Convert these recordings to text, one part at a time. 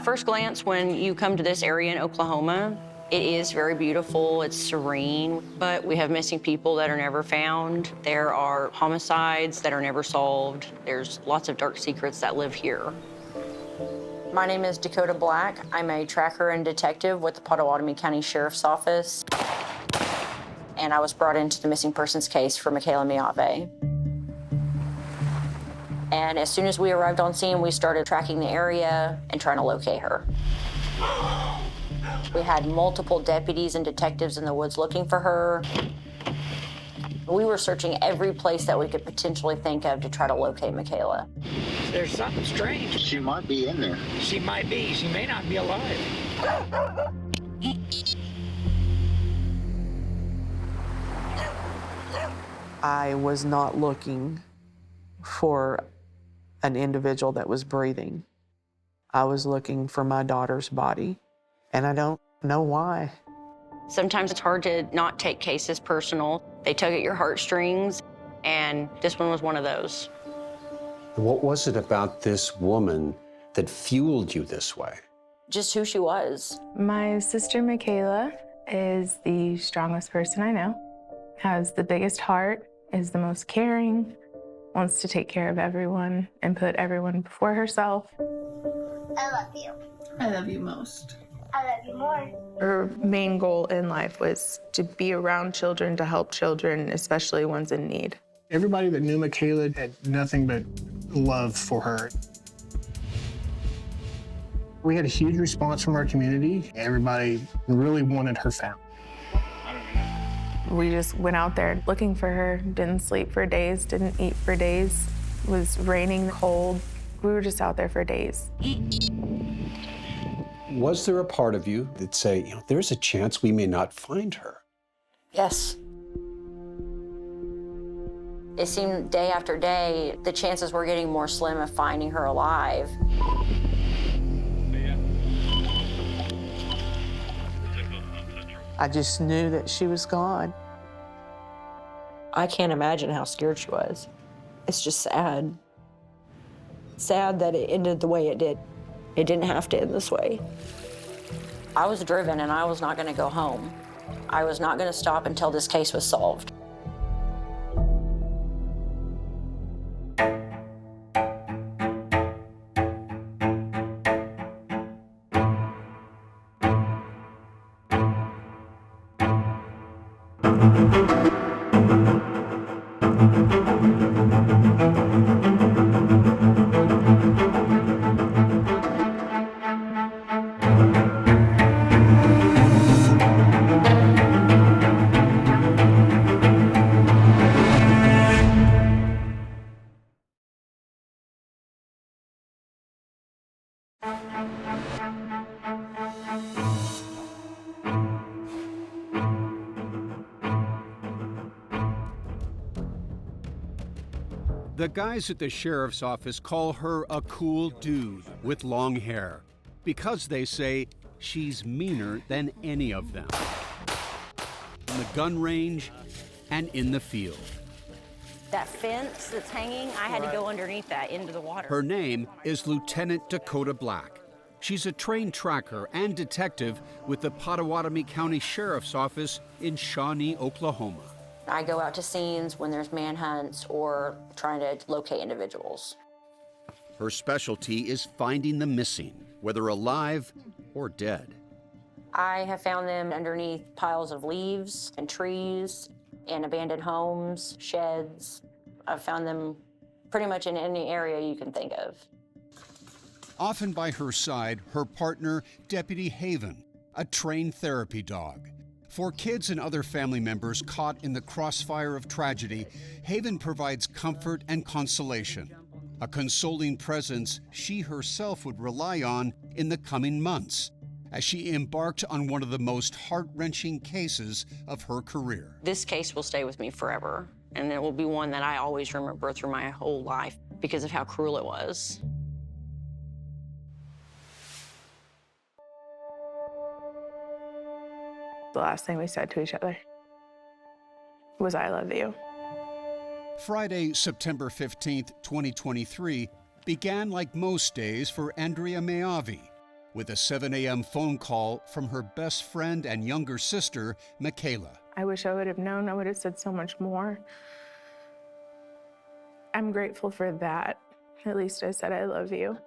first glance, when you come to this area in Oklahoma, it is very beautiful, it's serene, but we have missing people that are never found. There are homicides that are never solved. There's lots of dark secrets that live here. My name is Dakota Black. I'm a tracker and detective with the Pottawatomie County Sheriff's Office, and I was brought into the missing persons case for Michaela Miave. And as soon as we arrived on scene, we started tracking the area and trying to locate her. We had multiple deputies and detectives in the woods looking for her. We were searching every place that we could potentially think of to try to locate Michaela. There's something strange. She might be in there. She might be. She may not be alive. I was not looking for an individual that was breathing. I was looking for my daughter's body, and I don't know why. Sometimes it's hard to not take cases personal. They tug at your heartstrings, and this one was one of those. What was it about this woman that fueled you this way? Just who she was. My sister Michaela is the strongest person I know, has the biggest heart, is the most caring, wants to take care of everyone and put everyone before herself. I love you. I love you most. I love you more. Her main goal in life was to be around children, to help children, especially ones in need. Everybody that knew Michaela had nothing but love for her. We had a huge response from our community. Everybody really wanted her found. We just went out there looking for her, didn't sleep for days, didn't eat for days. It was raining, cold. We were just out there for days. Was there a part of you that say, there's a chance we may not find her? Yes. It seemed day after day, the chances were getting more slim of finding her alive. I just knew that she was gone. I can't imagine how scared she was. It's just sad. Sad that it ended the way it did. It didn't have to end this way. I was driven and I was not going to go home. I was not going to stop until this case was solved. The guys at the sheriff's office call her a cool dude with long hair because they say she's meaner than any of them. In the gun range and in the field. That fence that's hanging, I had to go underneath that into the water. Her name is Lieutenant Dakota Black. She's a trained tracker and detective with the Pottawatomie County Sheriff's Office in Shawnee, Oklahoma. I go out to scenes when there's manhunts or trying to locate individuals. Her specialty is finding the missing, whether alive or dead. I have found them underneath piles of leaves and trees and abandoned homes, sheds. I've found them pretty much in any area you can think of. Often by her side, her partner, Deputy Haven, a trained therapy dog. For kids and other family members caught in the crossfire of tragedy, Haven provides comfort and consolation, a consoling presence she herself would rely on in the coming months as she embarked on one of the most heart-wrenching cases of her career. This case will stay with me forever, and it will be one that I always remember through my whole life because of how cruel it was. The last thing we said to each other was, "I love you." Friday, September 15th, 2023, began like most days for Andrea Miave. with a 7 a.m. phone call from her best friend and younger sister, Michaela. I wish I would have known. I would have said so much more. I'm grateful for that. At least I said I love you.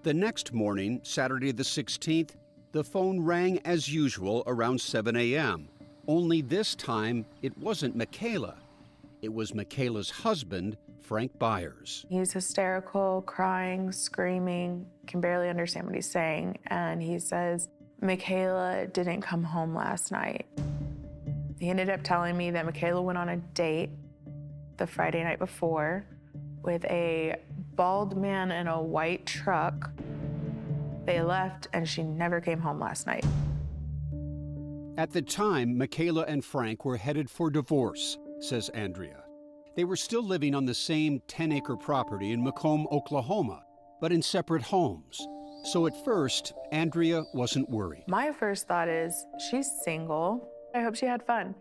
The next morning, Saturday the 16th, the phone rang as usual around 7 a.m. Only this time, it wasn't Michaela. It was Michaela's husband, Frank Byers. He's hysterical, crying, screaming, can barely understand what he's saying. And he says, Michaela didn't come home last night. He ended up telling me that Michaela went on a date the Friday night before with a bald man in a white truck. They left and she never came home last night. At the time, Michaela and Frank were headed for divorce, says Andrea. They were still living on the same 10-acre property in Macomb, Oklahoma, but in separate homes. So at first, Andrea wasn't worried. My first thought is, she's single. I hope she had fun.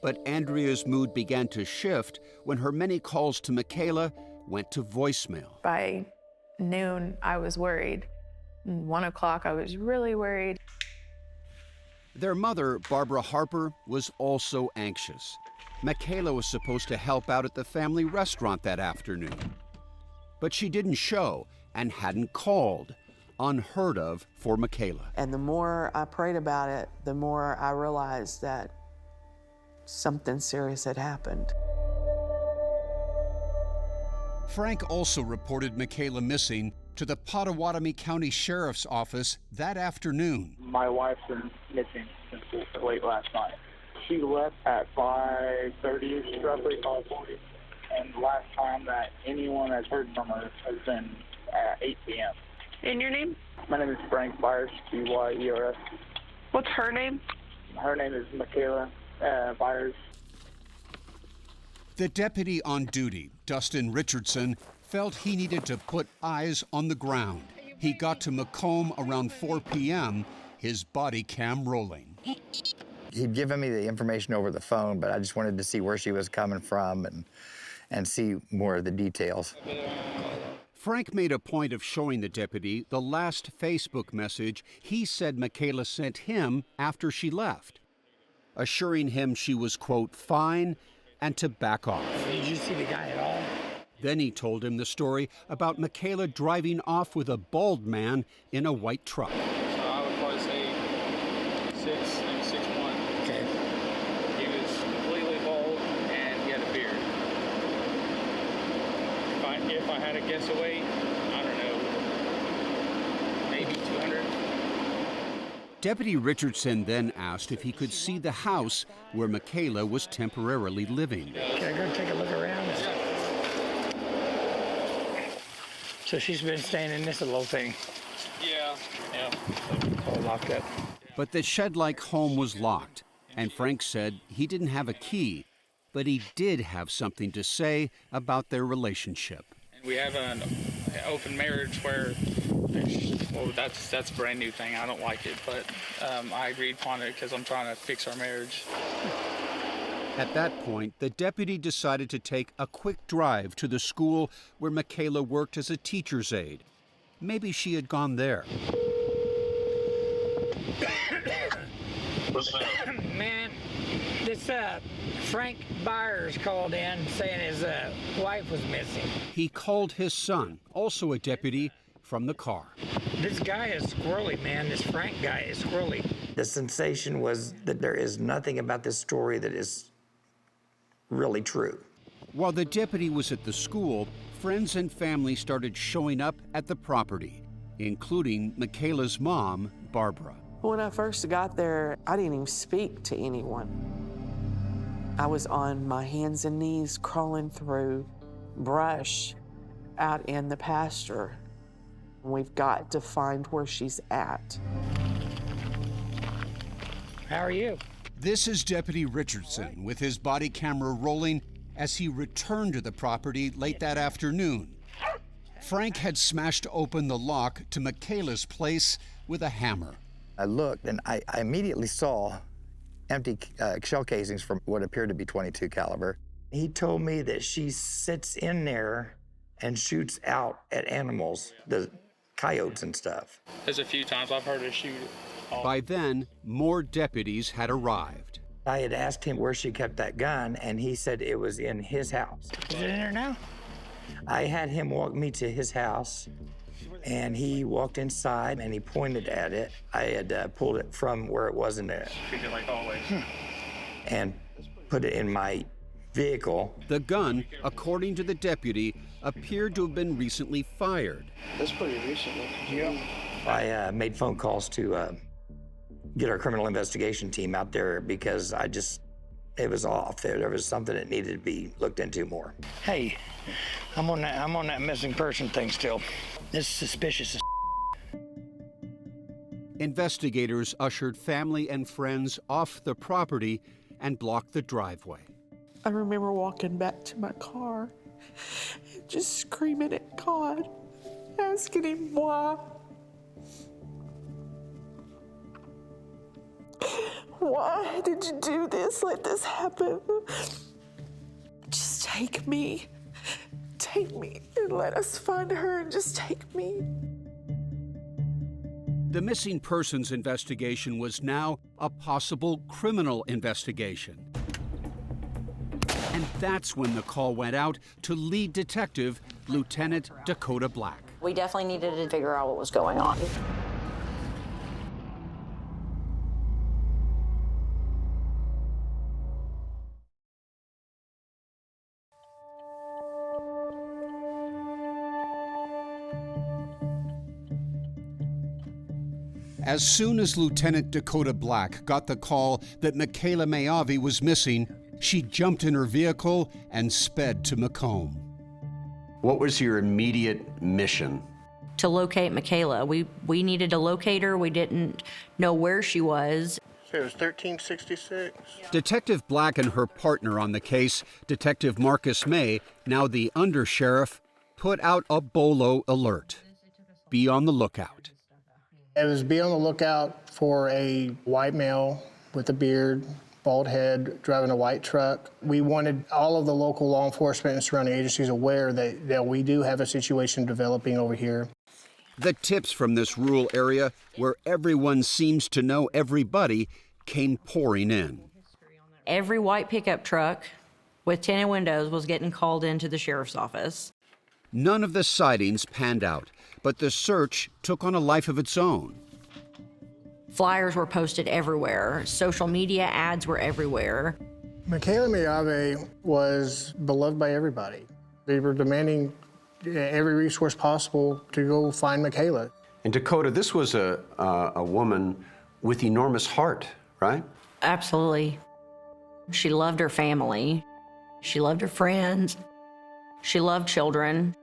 But Andrea's mood began to shift when her many calls to Michaela went to voicemail. By noon, I was worried. 1 o'clock, I was really worried. Their mother, Barbara Harper, was also anxious. Michaela was supposed to help out at the family restaurant that afternoon. But she didn't show and hadn't called. Unheard of for Michaela. And the more I prayed about it, the more I realized that something serious had happened. Frank also reported Michaela missing to the Pottawatomie County Sheriff's Office that afternoon. My wife's been missing since late last night. She left at 5:30, roughly 5:40. And the last time that anyone has heard from her has been at 8 p.m. And your name? My name is Frank Byers, B-Y-E-R-S. What's her name? Her name is Michaela Byers. The deputy on duty, Dustin Richardson, felt he needed to put eyes on the ground. He got to Macomb around 4 p.m., his body cam rolling. He'd given me the information over the phone, but I just wanted to see where she was coming from and see more of the details. Frank made a point of showing the deputy the last Facebook message he said Michaela sent him after she left, assuring him she was, quote, fine and to back off. Did you see the guy at all? Then he told him the story about Michaela driving off with a bald man in a white truck. So I would probably say 6, maybe 6'1". Okay. He was completely bald and he had a beard. If I had to guess a weight, I don't know, maybe 200. Deputy Richardson then asked if he could see the house where Michaela was temporarily living. Can I go take a look around? So she's been staying in this little thing. Yeah. All locked up. But the shed-like home was locked, and Frank said he didn't have a key, but he did have something to say about their relationship. We have an open marriage where, well, that's a brand new thing. I don't like it, but I agreed upon it because I'm trying to fix our marriage. At that point, the deputy decided to take a quick drive to the school where Michaela worked as a teacher's aide. Maybe she had gone there. Man, this Frank Byers called in saying his wife was missing. He called his son, also a deputy, from the car. This guy is squirrely, man. This Frank guy is squirrely. The sensation was that there is nothing about this story that is really true. While the deputy was at the school, friends and family started showing up at the property, including Michaela's mom, Barbara. When I first got there, I didn't even speak to anyone. I was on my hands and knees crawling through brush out in the pasture. We've got to find where she's at. How are you? This is Deputy Richardson with his body camera rolling as he returned to the property late that afternoon. Frank had smashed open the lock to Michaela's place with a hammer. I looked and I immediately saw empty shell casings from what appeared to be .22 caliber. He told me that she sits in there and shoots out at animals. The coyotes and stuff. There's a few times I've heard her shoot. By then, more deputies had arrived. I had asked him where she kept that gun, and he said it was in his house. Is it in there now? I had him walk me to his house, and he walked inside and he pointed at it. I had pulled it from where it was in there. Treat it like always. And put it in my vehicle. The gun, according to the deputy, appeared to have been recently fired. That's pretty recent. Yeah. I made phone calls to get our criminal investigation team out there because it was off. There was something that needed to be looked into more. Hey, I'm on that missing person thing still. This is suspicious as Investigators ushered family and friends off the property and blocked the driveway. I remember walking back to my car and just screaming at God, asking him why. Why did you do this? Let this happen? Just take me and let us find her and just take me. The missing persons investigation was now a possible criminal investigation. And that's when the call went out to lead detective, Lieutenant Dakota Black. We definitely needed to figure out what was going on. As soon as Lieutenant Dakota Black got the call that Michaela Mayavi was missing, she jumped in her vehicle and sped to Macomb. What was your immediate mission? To locate Michaela. We needed to locate her. We didn't know where she was. So it was 1366. Detective Black and her partner on the case, Detective Marcus May, now the undersheriff, put out a BOLO alert. Be on the lookout. It was be on the lookout for a white male with a beard, bald head, driving a white truck. We wanted all of the local law enforcement and surrounding agencies aware that we do have a situation developing over here. The tips from this rural area, where everyone seems to know everybody, came pouring in. Every white pickup truck with tinted windows was getting called into the sheriff's office. None of the sightings panned out, but the search took on a life of its own. Flyers were posted everywhere. Social media ads were everywhere. Michaela Mayavi was beloved by everybody. They were demanding every resource possible to go find Michaela. And Dakota, this was a woman with enormous heart, right? Absolutely. She loved her family. She loved her friends. She loved children.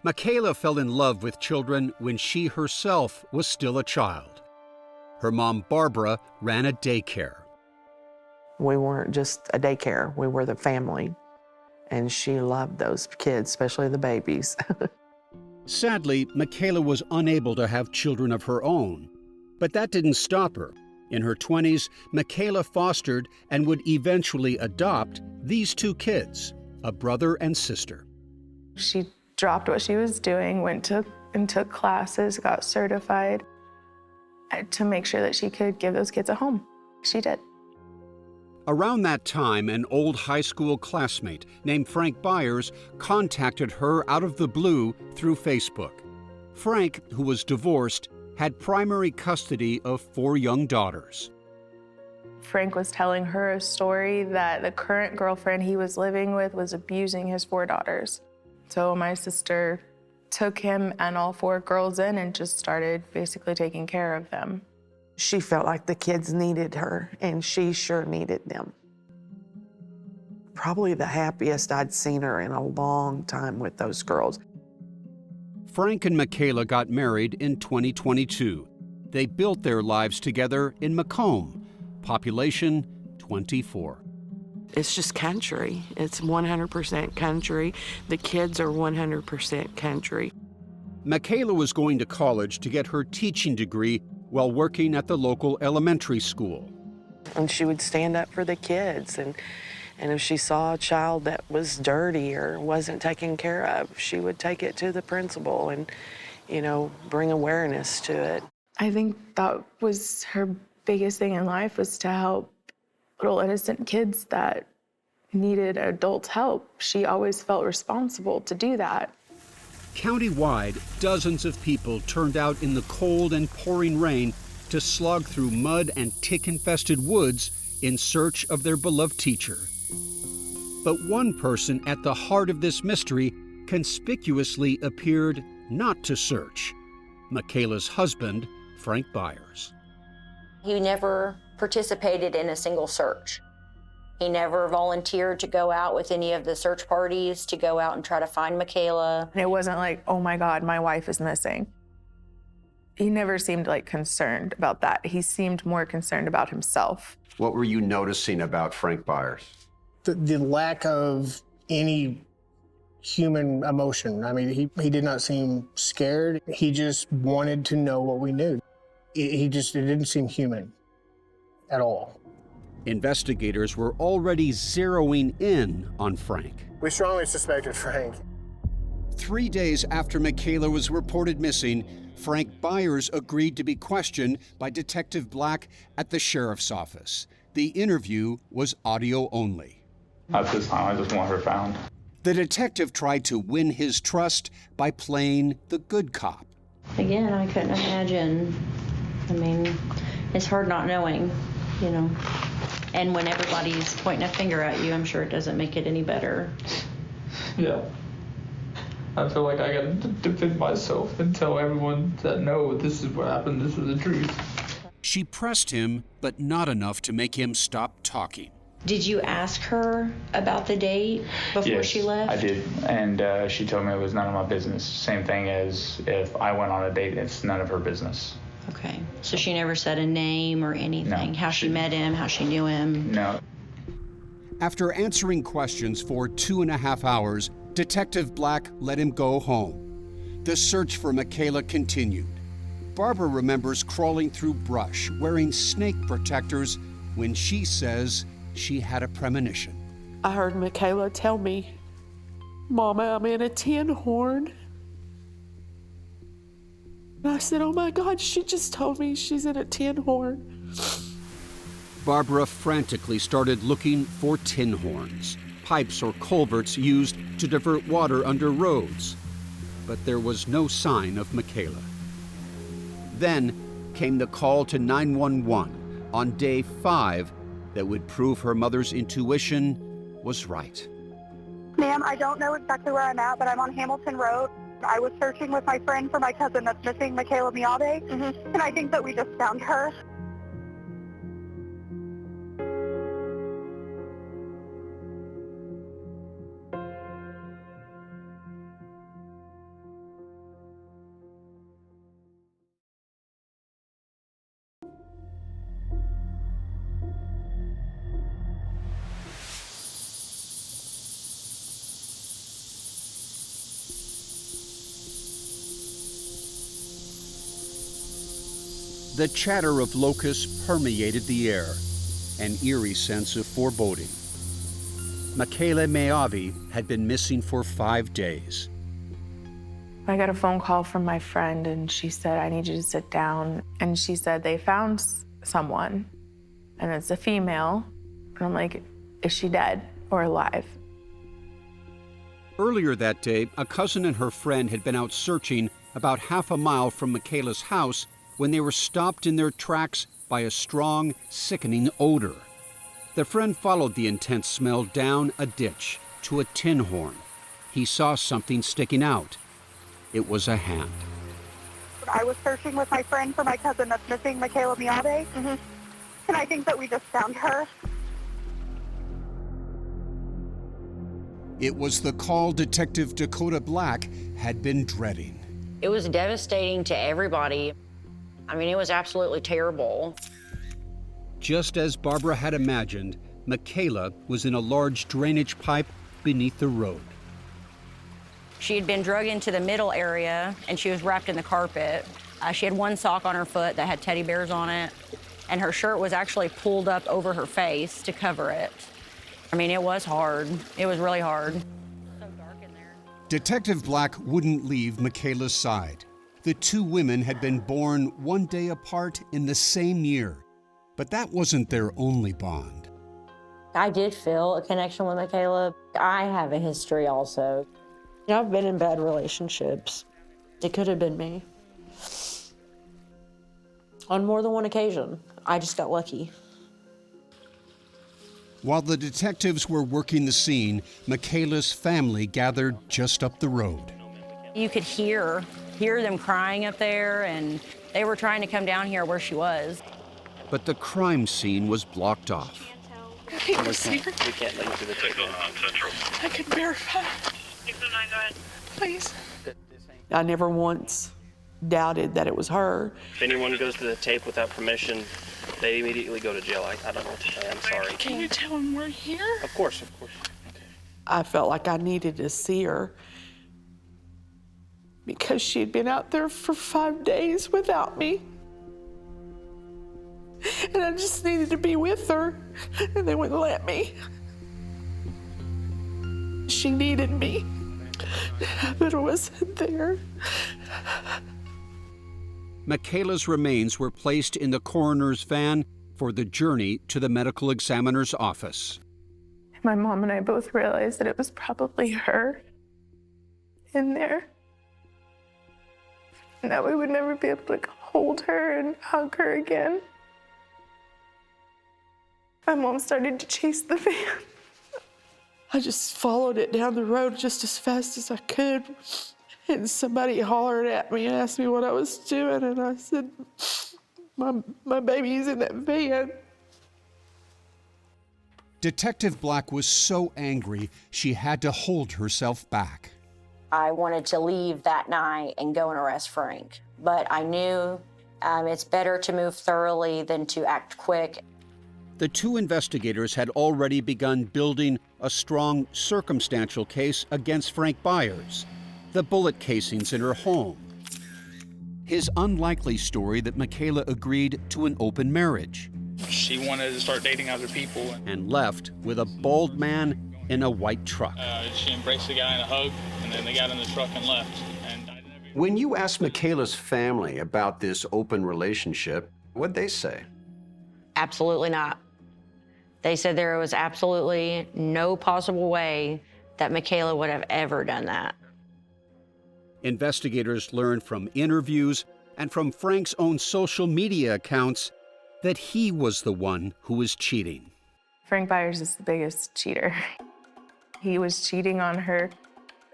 Michaela fell in love with children when she herself was still a child. Her mom, Barbara, ran a daycare. We weren't just a daycare, we were the family. And she loved those kids, especially the babies. Sadly, Michaela was unable to have children of her own, but that didn't stop her. In her 20s, Michaela fostered and would eventually adopt these two kids, a brother and sister. She dropped what she was doing, went and took classes, got certified to make sure that she could give those kids a home. She did. Around that time, an old high school classmate named Frank Byers contacted her out of the blue through Facebook. Frank, who was divorced, had primary custody of 4 young daughters. Frank was telling her a story that the current girlfriend he was living with was abusing his 4 daughters. So my sister took him and all 4 girls in and just started basically taking care of them. She felt like the kids needed her, and she sure needed them. Probably the happiest I'd seen her in a long time with those girls. Frank and Michaela got married in 2022. They built their lives together in Macomb, population 24. It's just country. It's 100% country. The kids are 100% country. Michaela was going to college to get her teaching degree while working at the local elementary school. And she would stand up for the kids, and if she saw a child that was dirty or wasn't taken care of, she would take it to the principal, and bring awareness to it. I think that was her biggest thing in life, was to help little innocent kids that needed adult help. She always felt responsible to do that. Countywide, dozens of people turned out in the cold and pouring rain to slog through mud and tick-infested woods in search of their beloved teacher. But one person at the heart of this mystery conspicuously appeared not to search: Michaela's husband, Frank Byers. He never participated in a single search. He never volunteered to go out with any of the search parties to go out and try to find Michaela. And it wasn't like, oh my God, my wife is missing. He never seemed concerned about that. He seemed more concerned about himself. What were you noticing about Frank Byers? The lack of any human emotion. I mean, he did not seem scared. He just wanted to know what we knew. It didn't seem human at all. Investigators were already zeroing in on Frank. We strongly suspected Frank. 3 days after Michaela was reported missing, Frank Byers agreed to be questioned by Detective Black at the sheriff's office. The interview was audio only. At this time, I just want her found. The detective tried to win his trust by playing the good cop. Again, I couldn't imagine. I mean, it's hard not knowing, And when everybody's pointing a finger at you, I'm sure it doesn't make it any better. Yeah. I feel like I gotta defend myself and tell everyone that no, this is what happened, this is the truth. She pressed him, but not enough to make him stop talking. Did you ask her about the date before she left? I did, and she told me it was none of my business. Same thing as if I went on a date, it's none of her business. Okay, so she never said a name or anything? No, how she met him, how she knew him? No. After answering questions for 2.5 hours, Detective Black let him go home. The search for Michaela continued. Barbara remembers crawling through brush, wearing snake protectors, when she says she had a premonition. I heard Michaela tell me, "Mama, I'm in a tin horn." And I said, "Oh my God, she just told me she's in a tin horn." Barbara frantically started looking for tin horns, pipes or culverts used to divert water under roads. But there was no sign of Michaela. Then came the call to 911 on day 5 that would prove her mother's intuition was right. Ma'am, I don't know exactly where I'm at, but I'm on Hamilton Road. I was searching with my friend for my cousin that's missing, Michaela Miade, and I think that we just found her. The chatter of locusts permeated the air, an eerie sense of foreboding. Michaela Miade had been missing for 5 days. I got a phone call from my friend, and she said, "I need you to sit down." And she said they found someone, and it's a female. And I'm like, is she dead or alive? Earlier that day, a cousin and her friend had been out searching about half a mile from Michaela's house when they were stopped in their tracks by a strong, sickening odor. The friend followed the intense smell down a ditch to a tin horn. He saw something sticking out. It was a hand. I was searching with my friend for my cousin that's missing, Michaela Miade, and I think that we just found her. It was the call Detective Dakota Black had been dreading. It was devastating to everybody. I mean, it was absolutely terrible. Just as Barbara had imagined, Michaela was in a large drainage pipe beneath the road. She had been drug into the middle area, and she was wrapped in the carpet. She had one sock on her foot that had teddy bears on it, and her shirt was actually pulled up over her face to cover it. I mean, it was hard. It was really hard. Detective Black wouldn't leave Michaela's side. The two women had been born one day apart in the same year, but that wasn't their only bond. I did feel a connection with Michaela. I have a history also. I've been in bad relationships. It could have been me. On more than one occasion. I just got lucky. While the detectives were working the scene, Michaela's family gathered just up the road. You could hear them crying up there, and they were trying to come down here where she was. But the crime scene was blocked off. I can't see her. We can't let you to the table. I can verify. Please. I never once doubted that it was her. If anyone goes to the tape without permission, they immediately go to jail. I don't know what to say. I'm sorry. Can you tell them we're here? Of course, of course. I felt like I needed to see her because she'd been out there for 5 days without me. And I just needed to be with her, and they wouldn't let me. She needed me, but I wasn't there. Michaela's remains were placed in the coroner's van for the journey to the medical examiner's office. My mom and I both realized that it was probably her in there, and that we would never be able to hold her and hug her again. My mom started to chase the van. I just followed it down the road just as fast as I could. And somebody hollered at me and asked me what I was doing. And I said, my baby's in that van. Detective Black was so angry, she had to hold herself back. I wanted to leave that night and go and arrest Frank. But I knew it's better to move thoroughly than to act quick. The two investigators had already begun building a strong circumstantial case against Frank Byers, the bullet casings in her home, his unlikely story that Michaela agreed to an open marriage. She wanted to start dating other people. And left with a bald man in a white truck. She embraced the guy in a hug, and then they got in the truck and left. When you asked Michaela's family about this open relationship, what'd they say? Absolutely not. They said there was absolutely no possible way that Michaela would have ever done that. Investigators learned from interviews and from Frank's own social media accounts that he was the one who was cheating. Frank Byers is the biggest cheater. He was cheating on her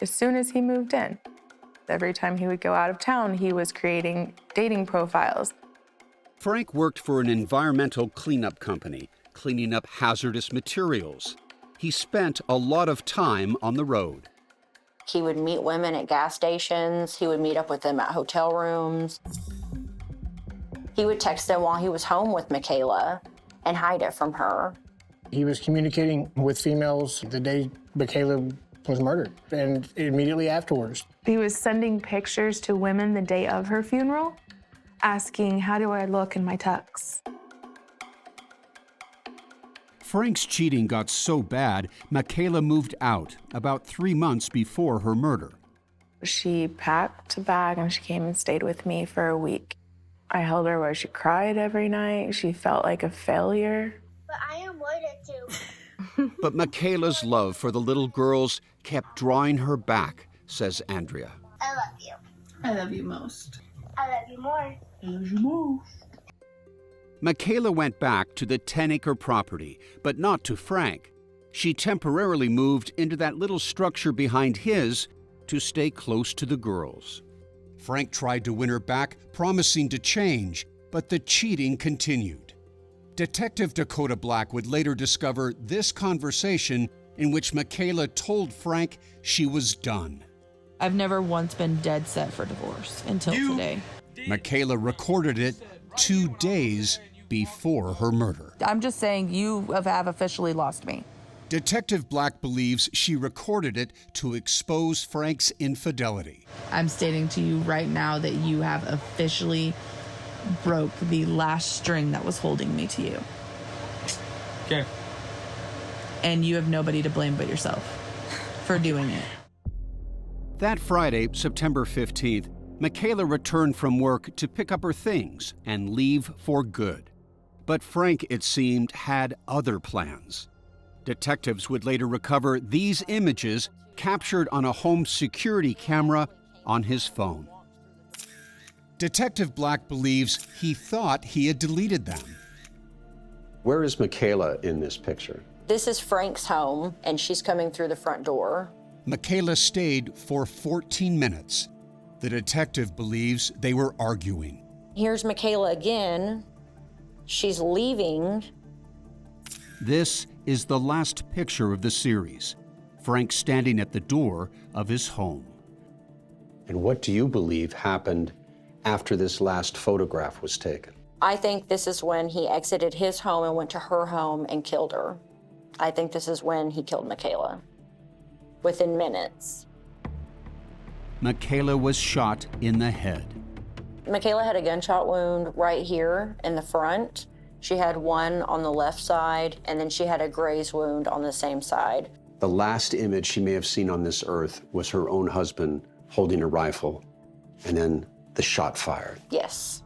as soon as he moved in. Every time he would go out of town, he was creating dating profiles. Frank worked for an environmental cleanup company, cleaning up hazardous materials. He spent a lot of time on the road. He would meet women at gas stations. He would meet up with them at hotel rooms. He would text them while he was home with Michaela and hide it from her. He was communicating with females the day Michaela was murdered and immediately afterwards. He was sending pictures to women the day of her funeral, asking, how do I look in my tux? Frank's cheating got so bad, Michaela moved out about 3 months before her murder. She packed a bag and she came and stayed with me for a week. I held her where she cried every night. She felt like a failure. But I am worried too. But Michaela's love for the little girls kept drawing her back, says Andrea. I love you. I love you most. I love you more. I love you most. Michaela went back to the 10-acre property, but not to Frank. She temporarily moved into that little structure behind his to stay close to the girls. Frank tried to win her back, promising to change, but the cheating continued. Detective Dakota Black would later discover this conversation in which Michaela told Frank she was done. I've never once been dead set for divorce until today. Michaela recorded it 2 days before her murder. I'm just saying you have officially lost me. Detective Black believes she recorded it to expose Frank's infidelity. I'm stating to you right now that you have officially broke the last string that was holding me to you. Okay. And you have nobody to blame but yourself for doing it. That Friday, September 15th, Michaela returned from work to pick up her things and leave for good. But Frank, it seemed, had other plans. Detectives would later recover these images captured on a home security camera on his phone. Detective Black believes he thought he had deleted them. Where is Michaela in this picture? This is Frank's home, and she's coming through the front door. Michaela stayed for 14 minutes. The detective believes they were arguing. Here's Michaela again. She's leaving. This is the last picture of the series. Frank standing at the door of his home. And what do you believe happened after this last photograph was taken? I think this is when he exited his home and went to her home and killed her. I think this is when he killed Michaela, within minutes. Michaela was shot in the head. Michaela had a gunshot wound right here in the front. She had one on the left side, and then she had a graze wound on the same side. The last image she may have seen on this earth was her own husband holding a rifle, and then the shot fired. Yes.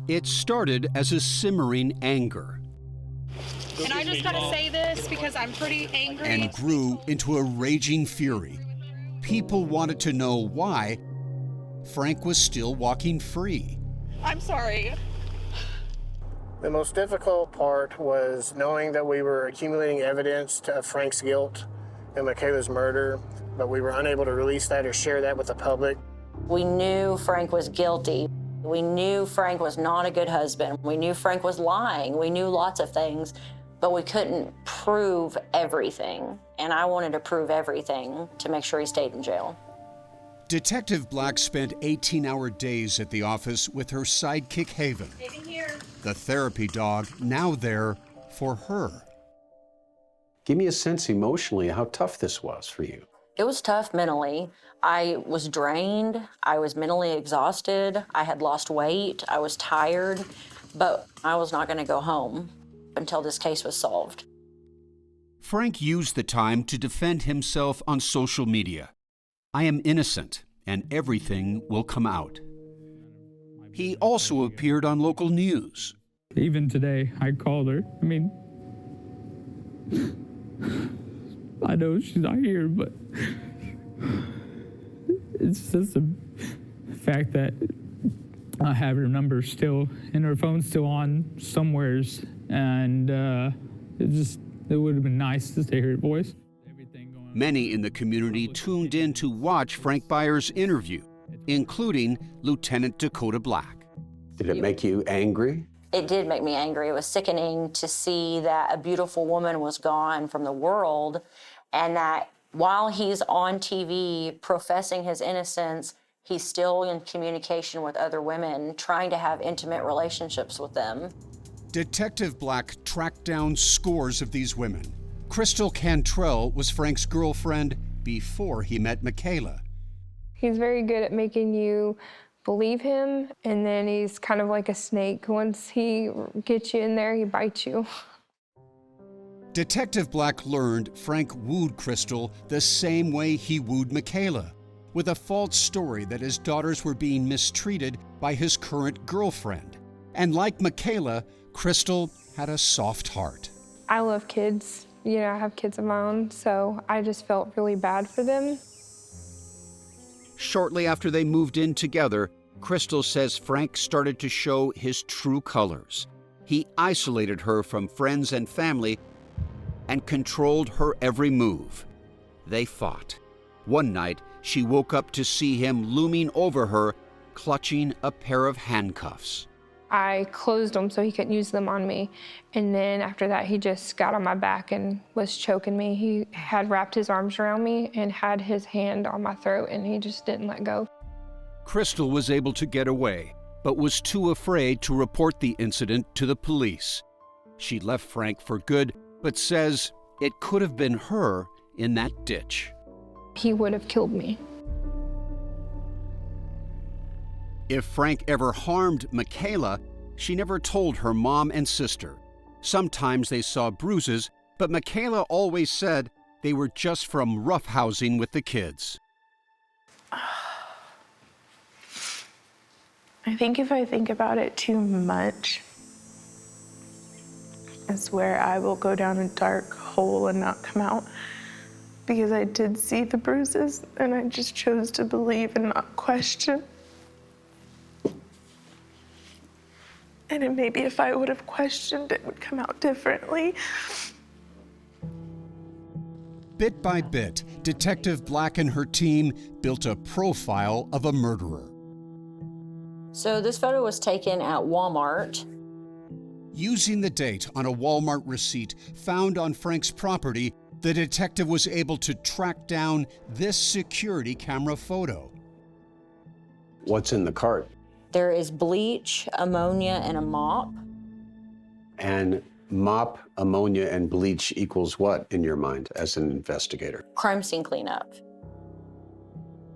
It started as a simmering anger And I just gotta say this because I'm pretty angry. and grew into a raging fury. People wanted to know why Frank was still walking free. I'm sorry. The most difficult part was knowing that we were accumulating evidence of Frank's guilt and Michaela's murder, but we were unable to release that or share that with the public. We knew Frank was guilty. We knew Frank was not a good husband. We knew Frank was lying. We knew lots of things, but we couldn't prove everything. And I wanted to prove everything to make sure he stayed in jail. Detective Black spent 18-hour days at the office with her sidekick Haven, the therapy dog now there for her. Give me a sense emotionally how tough this was for you. It was tough mentally. I was drained. I was mentally exhausted. I had lost weight. I was tired, but I was not going to go home until this case was solved. Frank used the time to defend himself on social media. I am innocent, and everything will come out. He also appeared on local news. Even today, I called her. I mean, I know she's not here, but it's just the fact that I have her number still and her phone's still on somewheres, and it would have been nice to hear her voice. Many in the community tuned in to watch Frank Byers' interview, including Lieutenant Dakota Black. Did it make you angry? It did make me angry. It was sickening to see that a beautiful woman was gone from the world, and that while he's on TV professing his innocence, he's still in communication with other women, trying to have intimate relationships with them. Detective Black tracked down scores of these women. Crystal Cantrell was Frank's girlfriend before he met Michaela. He's very good at making you believe him, and then he's kind of like a snake. Once he gets you in there, he bites you. Detective Black learned Frank wooed Crystal the same way he wooed Michaela, with a false story that his daughters were being mistreated by his current girlfriend. And like Michaela, Crystal had a soft heart. I love kids. You know, I have kids of my own, so I just felt really bad for them. Shortly after they moved in together, Crystal says Frank started to show his true colors. He isolated her from friends and family and controlled her every move. They fought. One night, she woke up to see him looming over her, clutching a pair of handcuffs. I closed them so he couldn't use them on me. And then after that, he just got on my back and was choking me. He had wrapped his arms around me and had his hand on my throat, and he just didn't let go. Crystal was able to get away, but was too afraid to report the incident to the police. She left Frank for good, but says it could have been her in that ditch. He would have killed me. If Frank ever harmed Michaela, she never told her mom and sister. Sometimes they saw bruises, but Michaela always said they were just from roughhousing with the kids. I think if I think about it too much, is where I will go down a dark hole and not come out. Because I did see the bruises, and I just chose to believe and not question. And it maybe if I would have questioned, it would come out differently. Bit by bit, Detective Black and her team built a profile of a murderer. So this photo was taken at Walmart. Using the date on a Walmart receipt found on Frank's property, the detective was able to track down this security camera photo. What's in the cart? There is bleach, ammonia, and a mop. And mop, ammonia, and bleach equals what in your mind as an investigator? Crime scene cleanup.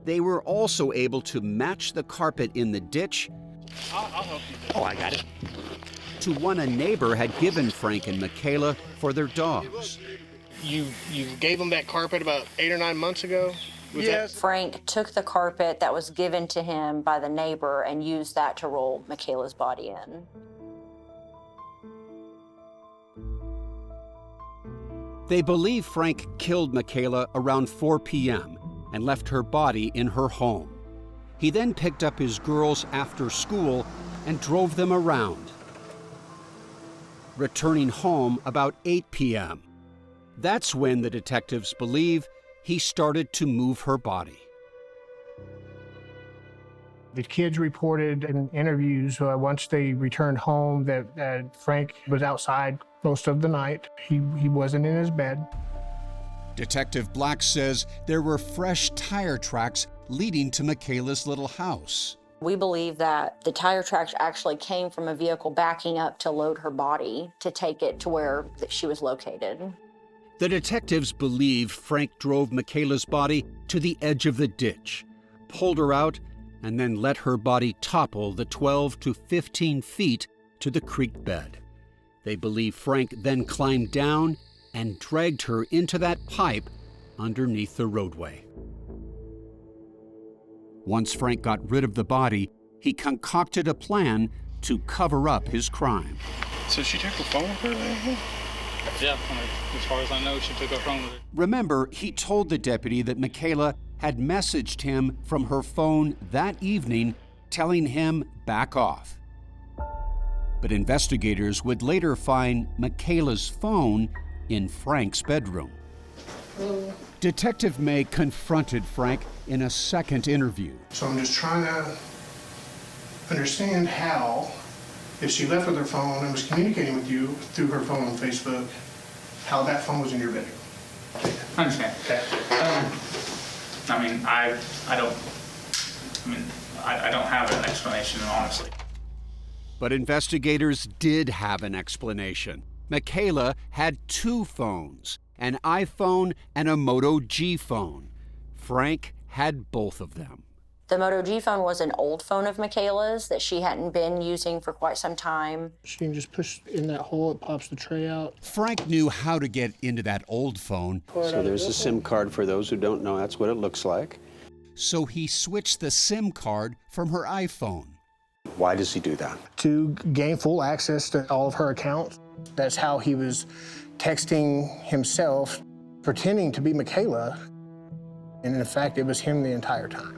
They were also able to match the carpet in the ditch I'll help you. Oh, I got it. To one a neighbor had given Frank and Michaela for their dogs. You gave them that carpet about 8 or 9 months ago? Yes. Frank took the carpet that was given to him by the neighbor and used that to roll Michaela's body in. They believe Frank killed Michaela around 4 p.m. and left her body in her home. He then picked up his girls after school and drove them around, returning home about 8 p.m. That's when the detectives believe he started to move her body. The kids reported in interviews once they returned home that Frank was outside most of the night. He wasn't in his bed. Detective Black says there were fresh tire tracks leading to Michaela's little house. We believe that the tire tracks actually came from a vehicle backing up to load her body to take it to where she was located. The detectives believe Frank drove Michaela's body to the edge of the ditch, pulled her out, and then let her body topple the 12 to 15 feet to the creek bed. They believe Frank then climbed down and dragged her into that pipe underneath the roadway. Once Frank got rid of the body, he concocted a plan to cover up his crime. So she took the phone with her? Yeah, as far as I know, she took her phone with her. Remember, he told the deputy that Michaela had messaged him from her phone that evening, telling him back off. But investigators would later find Michaela's phone in Frank's bedroom. Detective May confronted Frank in a second interview. So I'm just trying to understand how, if she left with her phone and was communicating with you through her phone on Facebook, how that phone was in your bedroom. I understand. Okay. I don't have an explanation, honestly. But investigators did have an explanation. Michaela had 2 phones, an iPhone and a Moto G phone. Frank had both of them. The Moto G phone was an old phone of Michaela's that she hadn't been using for quite some time. She can just push in that hole, it pops the tray out. Frank knew how to get into that old phone. So there's a SIM card for those who don't know. That's what it looks like. So he switched the SIM card from her iPhone. Why does he do that? To gain full access to all of her accounts. That's how he was texting himself, pretending to be Michaela. And in fact, it was him the entire time.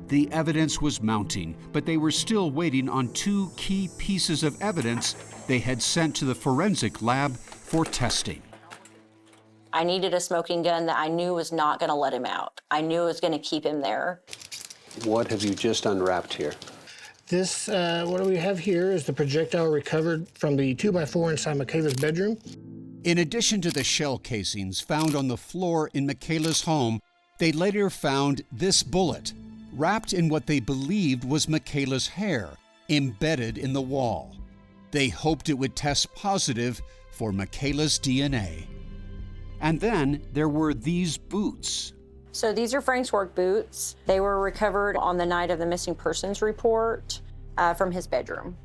The evidence was mounting, but they were still waiting on 2 key pieces of evidence they had sent to the forensic lab for testing. I needed a smoking gun that I knew was not going to let him out. I knew it was going to keep him there. What have you just unwrapped here? This, what do we have here is the projectile recovered from the 2x4 inside Michaela's bedroom. In addition to the shell casings found on the floor in Michaela's home, they later found this bullet, wrapped in what they believed was Michaela's hair, embedded in the wall. They hoped it would test positive for Michaela's DNA. And then there were these boots. So these are Frank's work boots. They were recovered on the night of the missing persons report from his bedroom.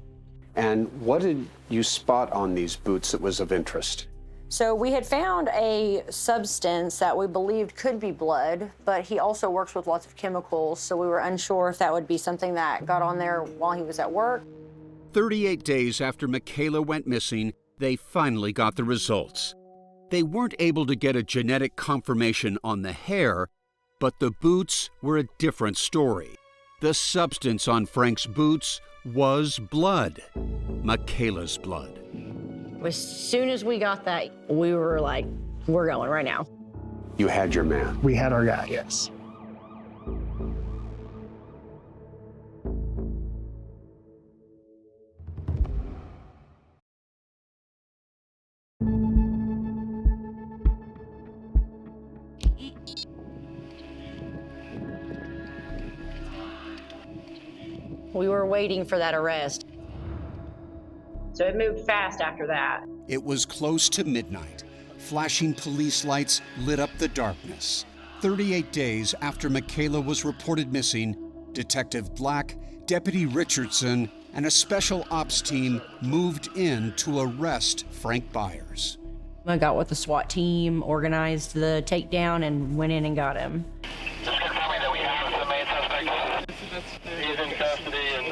And what did you spot on these boots that was of interest? So we had found a substance that we believed could be blood, but he also works with lots of chemicals, so we were unsure if that would be something that got on there while he was at work. 38 days after Michaela went missing, they finally got the results. They weren't able to get a genetic confirmation on the hair, but the boots were a different story. The substance on Frank's boots was blood, Michaela's blood. As soon as we got that, we were like, we're going right now. You had your man. We had our guy, yes. We were waiting for that arrest. So it moved fast after that. It was close to midnight. Flashing police lights lit up the darkness. 38 days after Michaela was reported missing, Detective Black, Deputy Richardson, and a special ops team moved in to arrest Frank Byers. I got with the SWAT team, organized the takedown, and went in and got him. Just confirm that we have the main suspect. He's in custody and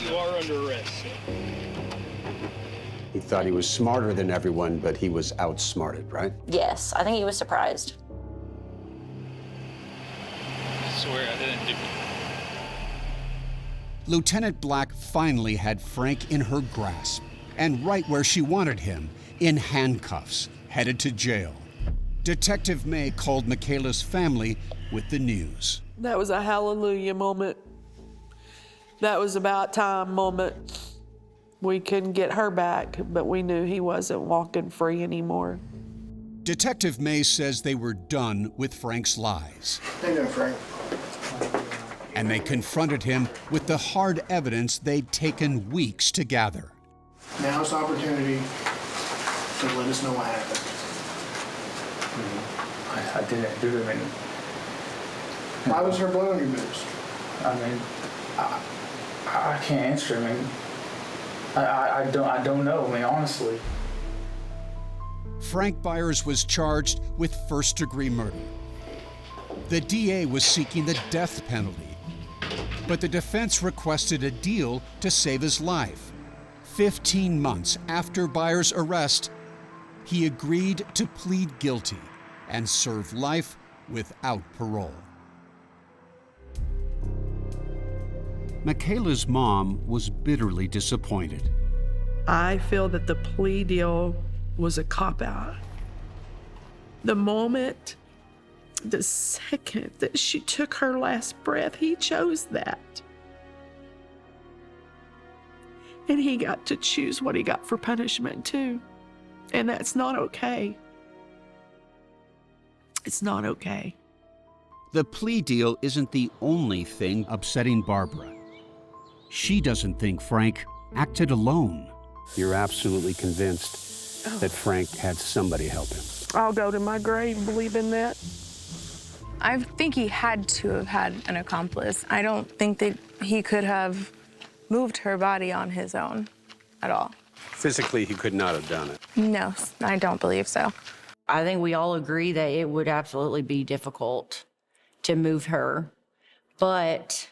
You are under arrest. He thought he was smarter than everyone, but he was outsmarted, right? Yes, I think he was surprised. I swear I didn't do it. Lieutenant Black finally had Frank in her grasp, and right where she wanted him, in handcuffs, headed to jail. Detective May called Michaela's family with the news. That was a hallelujah moment. That was about time moment. We couldn't get her back, but we knew he wasn't walking free anymore. Detective May says they were done with Frank's lies. How you doing, Frank? And they confronted him with the hard evidence they'd taken weeks to gather. Now's the opportunity to let us know what happened. I didn't do it. Why was there blood on your boots? I mean, I can't answer. I mean, I don't know. I mean, honestly. Frank Byers was charged with first-degree murder. The DA was seeking the death penalty, but the defense requested a deal to save his life. 15 months after Byers' arrest, he agreed to plead guilty and serve life without parole. Michaela's mom was bitterly disappointed. I feel that the plea deal was a cop-out. The moment, the second that she took her last breath, he chose that. And he got to choose what he got for punishment too. And that's not okay. It's not okay. The plea deal isn't the only thing upsetting Barbara. She doesn't think Frank acted alone. You're absolutely convinced that Frank had somebody help him. I'll go to my grave believing that. I think he had to have had an accomplice. I don't think that he could have moved her body on his own at all. Physically, he could not have done it. No, I don't believe so. I think we all agree that it would absolutely be difficult to move her, but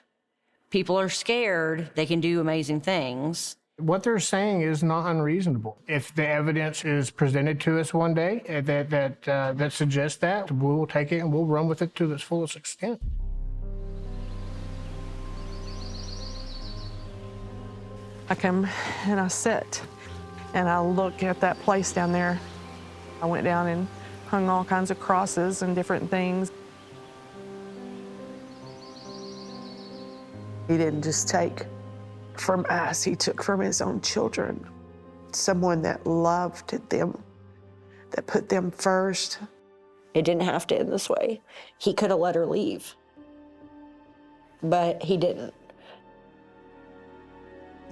people are scared. They can do amazing things. What they're saying is not unreasonable. If the evidence is presented to us one day that suggests that, we will take it and we'll run with it to its fullest extent. I come and I sit and I look at that place down there. I went down and hung all kinds of crosses and different things. He didn't just take from us, he took from his own children. Someone that loved them, that put them first. It didn't have to end this way. He could have let her leave, but he didn't.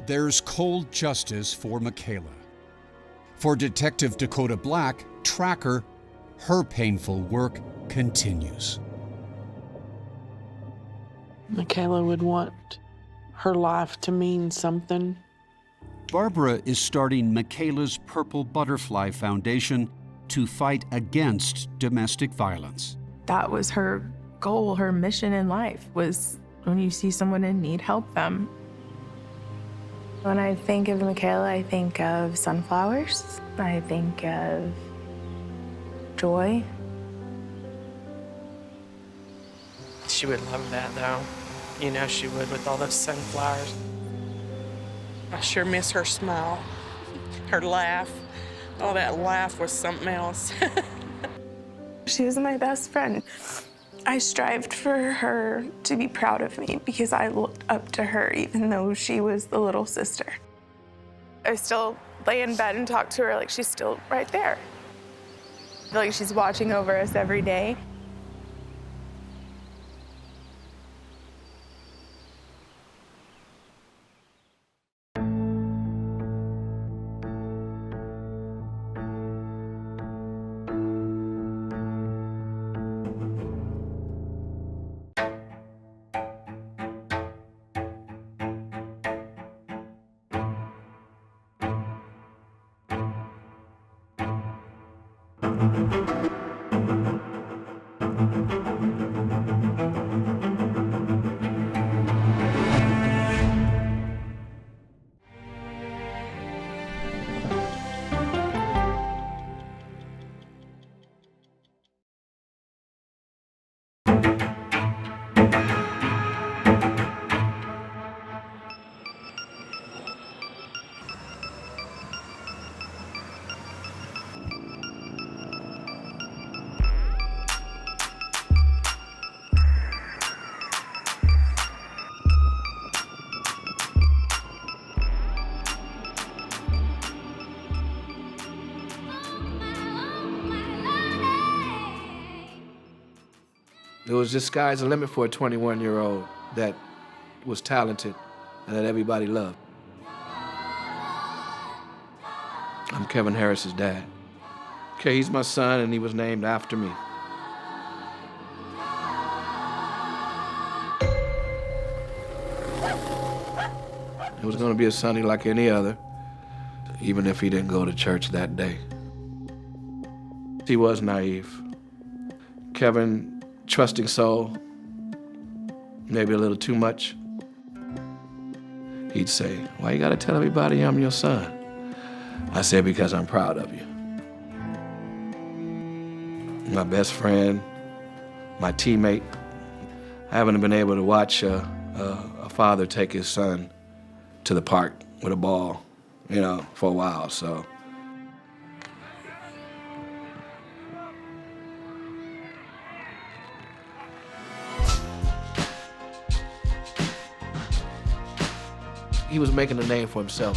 There's cold justice for Michaela. For Detective Dakota Black, Tracker, her painful work continues. Michaela would want her life to mean something. Barbara is starting Michaela's Purple Butterfly Foundation to fight against domestic violence. That was her goal, her mission in life, was when you see someone in need, help them. When I think of Michaela, I think of sunflowers. I think of joy. She would love that, though. You know she would, with all those sunflowers. I sure miss her smile, her laugh. Oh, that laugh was something else. She was my best friend. I strived for her to be proud of me because I looked up to her even though she was the little sister. I still lay in bed and talk to her like she's still right there. I feel like she's watching over us every day. There was just sky's the limit for a 21-year-old that was talented and that everybody loved. I'm Kevin Harris's dad. Okay, he's my son and he was named after me. It was gonna be a Sunday like any other, even if he didn't go to church that day. He was naive. Kevin, trusting soul, maybe a little too much. He'd say, "Why you gotta tell everybody I'm your son?" I said, "Because I'm proud of you." My best friend, my teammate. I haven't been able to watch a father take his son to the park with a ball, for a while, so. He was making a name for himself.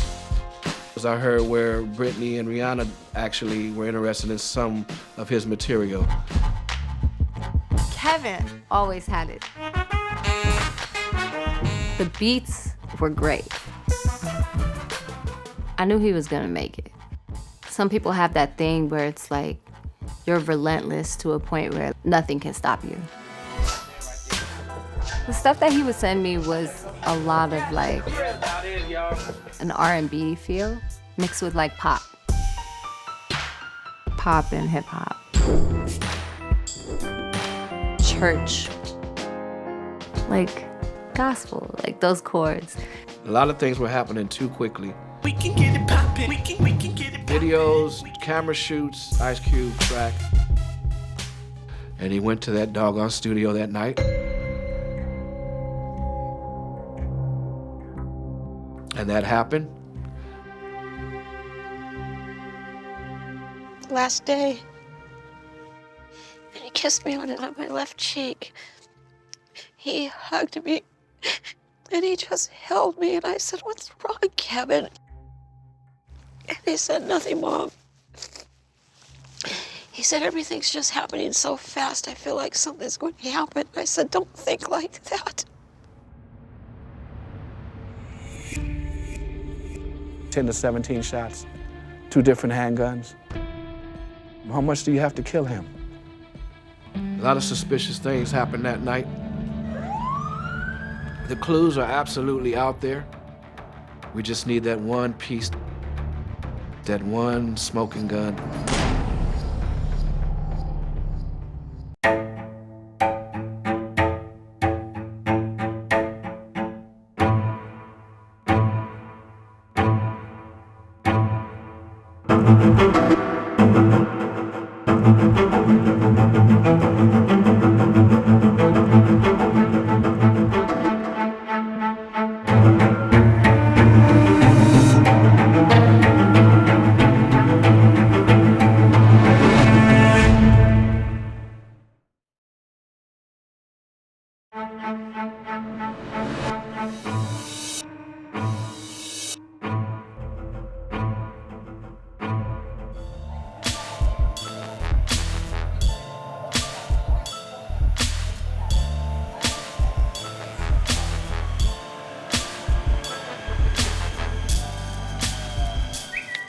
As I heard where Britney and Rihanna actually were interested in some of his material. Kevin always had it. The beats were great. I knew he was gonna make it. Some people have that thing where it's like you're relentless to a point where nothing can stop you. The stuff that he would send me was a lot of like an R&B feel mixed with like pop. Pop and hip hop. Church. Like gospel, like those chords. A lot of things were happening too quickly. We can get it poppin', we can get it poppin'. Videos, camera shoots, Ice Cube track. And he went to that doggone studio that night. And that happened. Last day, and he kissed me on my left cheek. He hugged me, and he just held me, and I said, "What's wrong, Kevin?" And he said, "Nothing, Mom." He said, "Everything's just happening so fast, I feel like something's going to happen." I said, "Don't think like that." 10 to 17 shots, 2 different handguns. How much do you have to kill him? A lot of suspicious things happened that night. The clues are absolutely out there. We just need that one piece, that one smoking gun.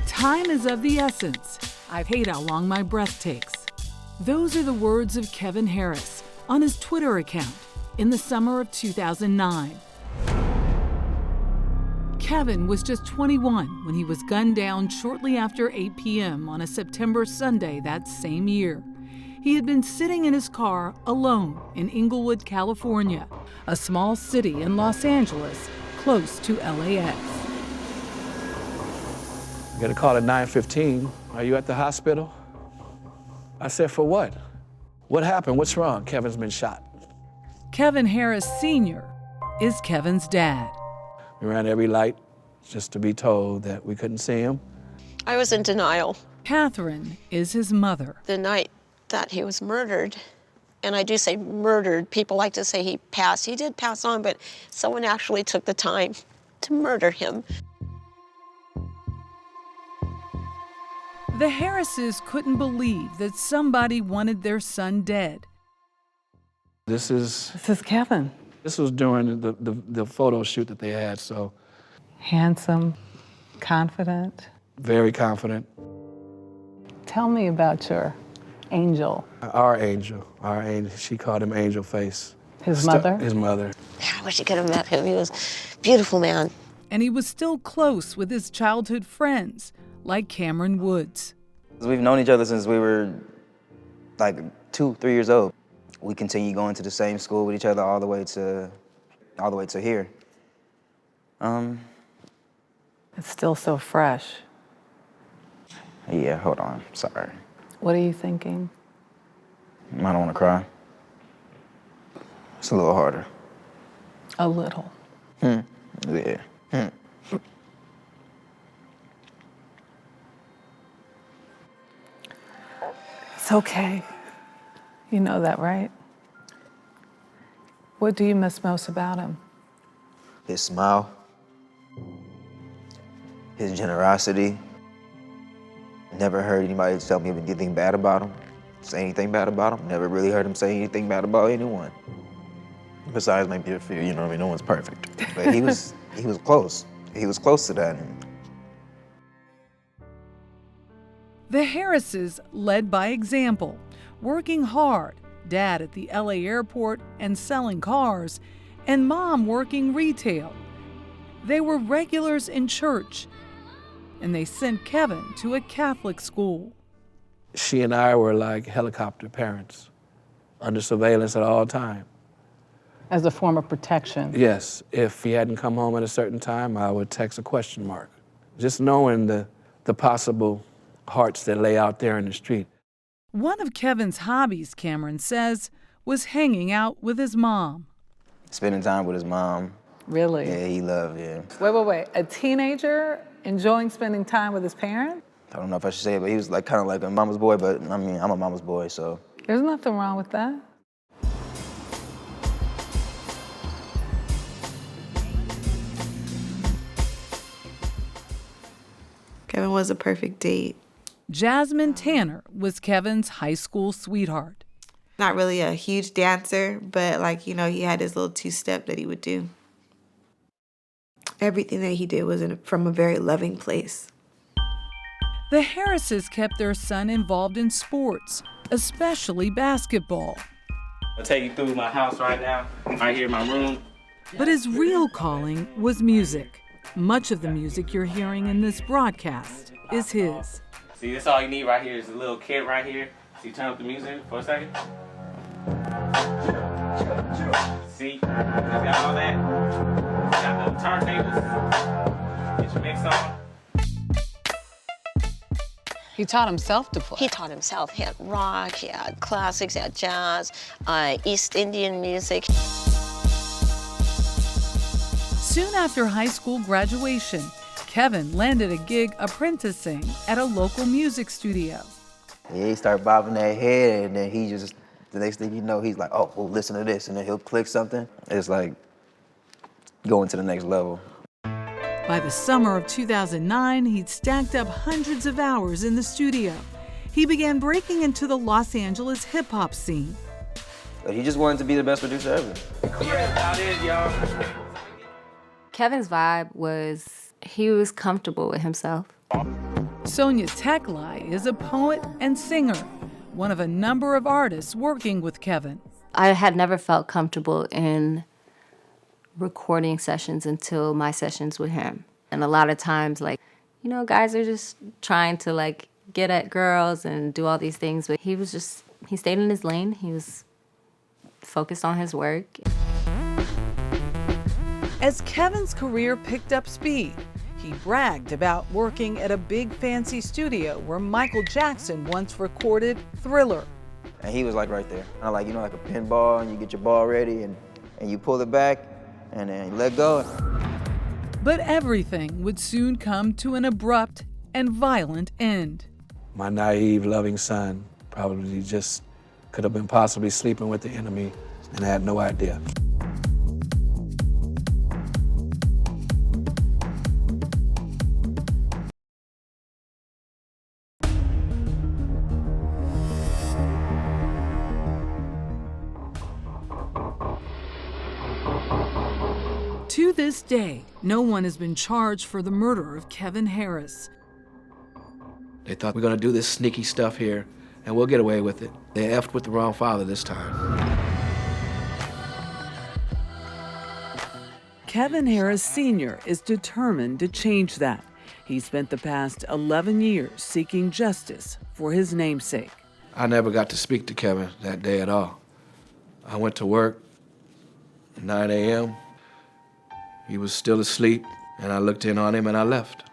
Time is of the essence. I hate how long my breath takes. Those are the words of Kevin Harris on his Twitter account in the summer of 2009. Kevin was just 21 when he was gunned down shortly after 8 p.m. on a September Sunday that same year. He had been sitting in his car alone in Inglewood, California, a small city in Los Angeles, close to LAX. I got a call at 9:15. Are you at the hospital? I said, for what? What happened? What's wrong? Kevin's been shot. Kevin Harris Sr. is Kevin's dad. We ran every light just to be told that we couldn't see him. I was in denial. Catherine is his mother. The night that he was murdered, and I do say murdered, people like to say he passed. He did pass on, but someone actually took the time to murder him. The Harrises couldn't believe that somebody wanted their son dead. This is Kevin. This was during the photo shoot that they had, so. Handsome, confident. Very confident. Tell me about your angel. Our angel. She called him Angel Face. His mother? His mother. I wish you could have met him. He was a beautiful man. And he was still close with his childhood friends, like Cameron Woods. We've known each other since we were like 2, 3 years old. We continue going to the same school with each other all the way to here. It's still so fresh. Yeah, hold on, sorry. What are you thinking? I don't want to cry. It's a little harder. A little. Yeah. It's okay. You know that, right? What do you miss most about him? His smile, his generosity. Never heard anybody tell me anything bad about him, say anything bad about him. Never really heard him say anything bad about anyone. Besides maybe a few, you know what I mean? No one's perfect. But he was close. He was close to that. The Harrises led by example, working hard, Dad at the LA airport and selling cars, and Mom working retail. They were regulars in church, and they sent Kevin to a Catholic school. She and I were like helicopter parents, under surveillance at all times. As a form of protection? Yes. If he hadn't come home at a certain time, I would text a question mark. Just knowing the possible hearts that lay out there in the street. One of Kevin's hobbies, Cameron says, was hanging out with his mom. Spending time with his mom. Really? Yeah, he loved, yeah. Wait. A teenager enjoying spending time with his parents? I don't know if I should say it, but he was like kind of like a mama's boy, but I mean, I'm a mama's boy, so. There's nothing wrong with that. Kevin was a perfect date. Jasmine Tanner was Kevin's high school sweetheart. Not really a huge dancer, but like, you know, he had his little two-step that he would do. Everything that he did was from a very loving place. The Harrises kept their son involved in sports, especially basketball. I'll take you through my house right now, right here in my room. But his real calling was music. Much of the music you're hearing in this broadcast is his. See, that's all you need right here is a little kit right here. See, turn up the music for a second. See, got all that. Got the turntables. Get your mix on. He taught himself to play. He taught himself. He had rock, he had classics, he had jazz, East Indian music. Soon after high school graduation, Kevin landed a gig apprenticing at a local music studio. Yeah, he started bobbing that head, and then he just, the next thing you know, he's like, oh, well, listen to this, and then he'll click something. It's like going to the next level. By the summer of 2009, he'd stacked up hundreds of hours in the studio. He began breaking into the Los Angeles hip-hop scene. But he just wanted to be the best producer ever. Yeah, about it, y'all. Kevin's vibe was, he was comfortable with himself. Sonia Teklai is a poet and singer, one of a number of artists working with Kevin. I had never felt comfortable in recording sessions until my sessions with him. And a lot of times, like, you know, guys are just trying to, like, get at girls and do all these things, but he was just, he stayed in his lane. He was focused on his work. As Kevin's career picked up speed, he bragged about working at a big fancy studio where Michael Jackson once recorded Thriller. And he was like right there. Kind of like, you know, like a pinball, and you get your ball ready, and you pull it back, and then you let go. But everything would soon come to an abrupt and violent end. My naive, loving son probably just could have been possibly sleeping with the enemy and had no idea. To this day, no one has been charged for the murder of Kevin Harris. They thought we're gonna do this sneaky stuff here and we'll get away with it. They effed with the wrong father this time. Kevin Harris Sr. is determined to change that. He spent the past 11 years seeking justice for his namesake. I never got to speak to Kevin that day at all. I went to work at 9 a.m. He was still asleep, and I looked in on him and I left.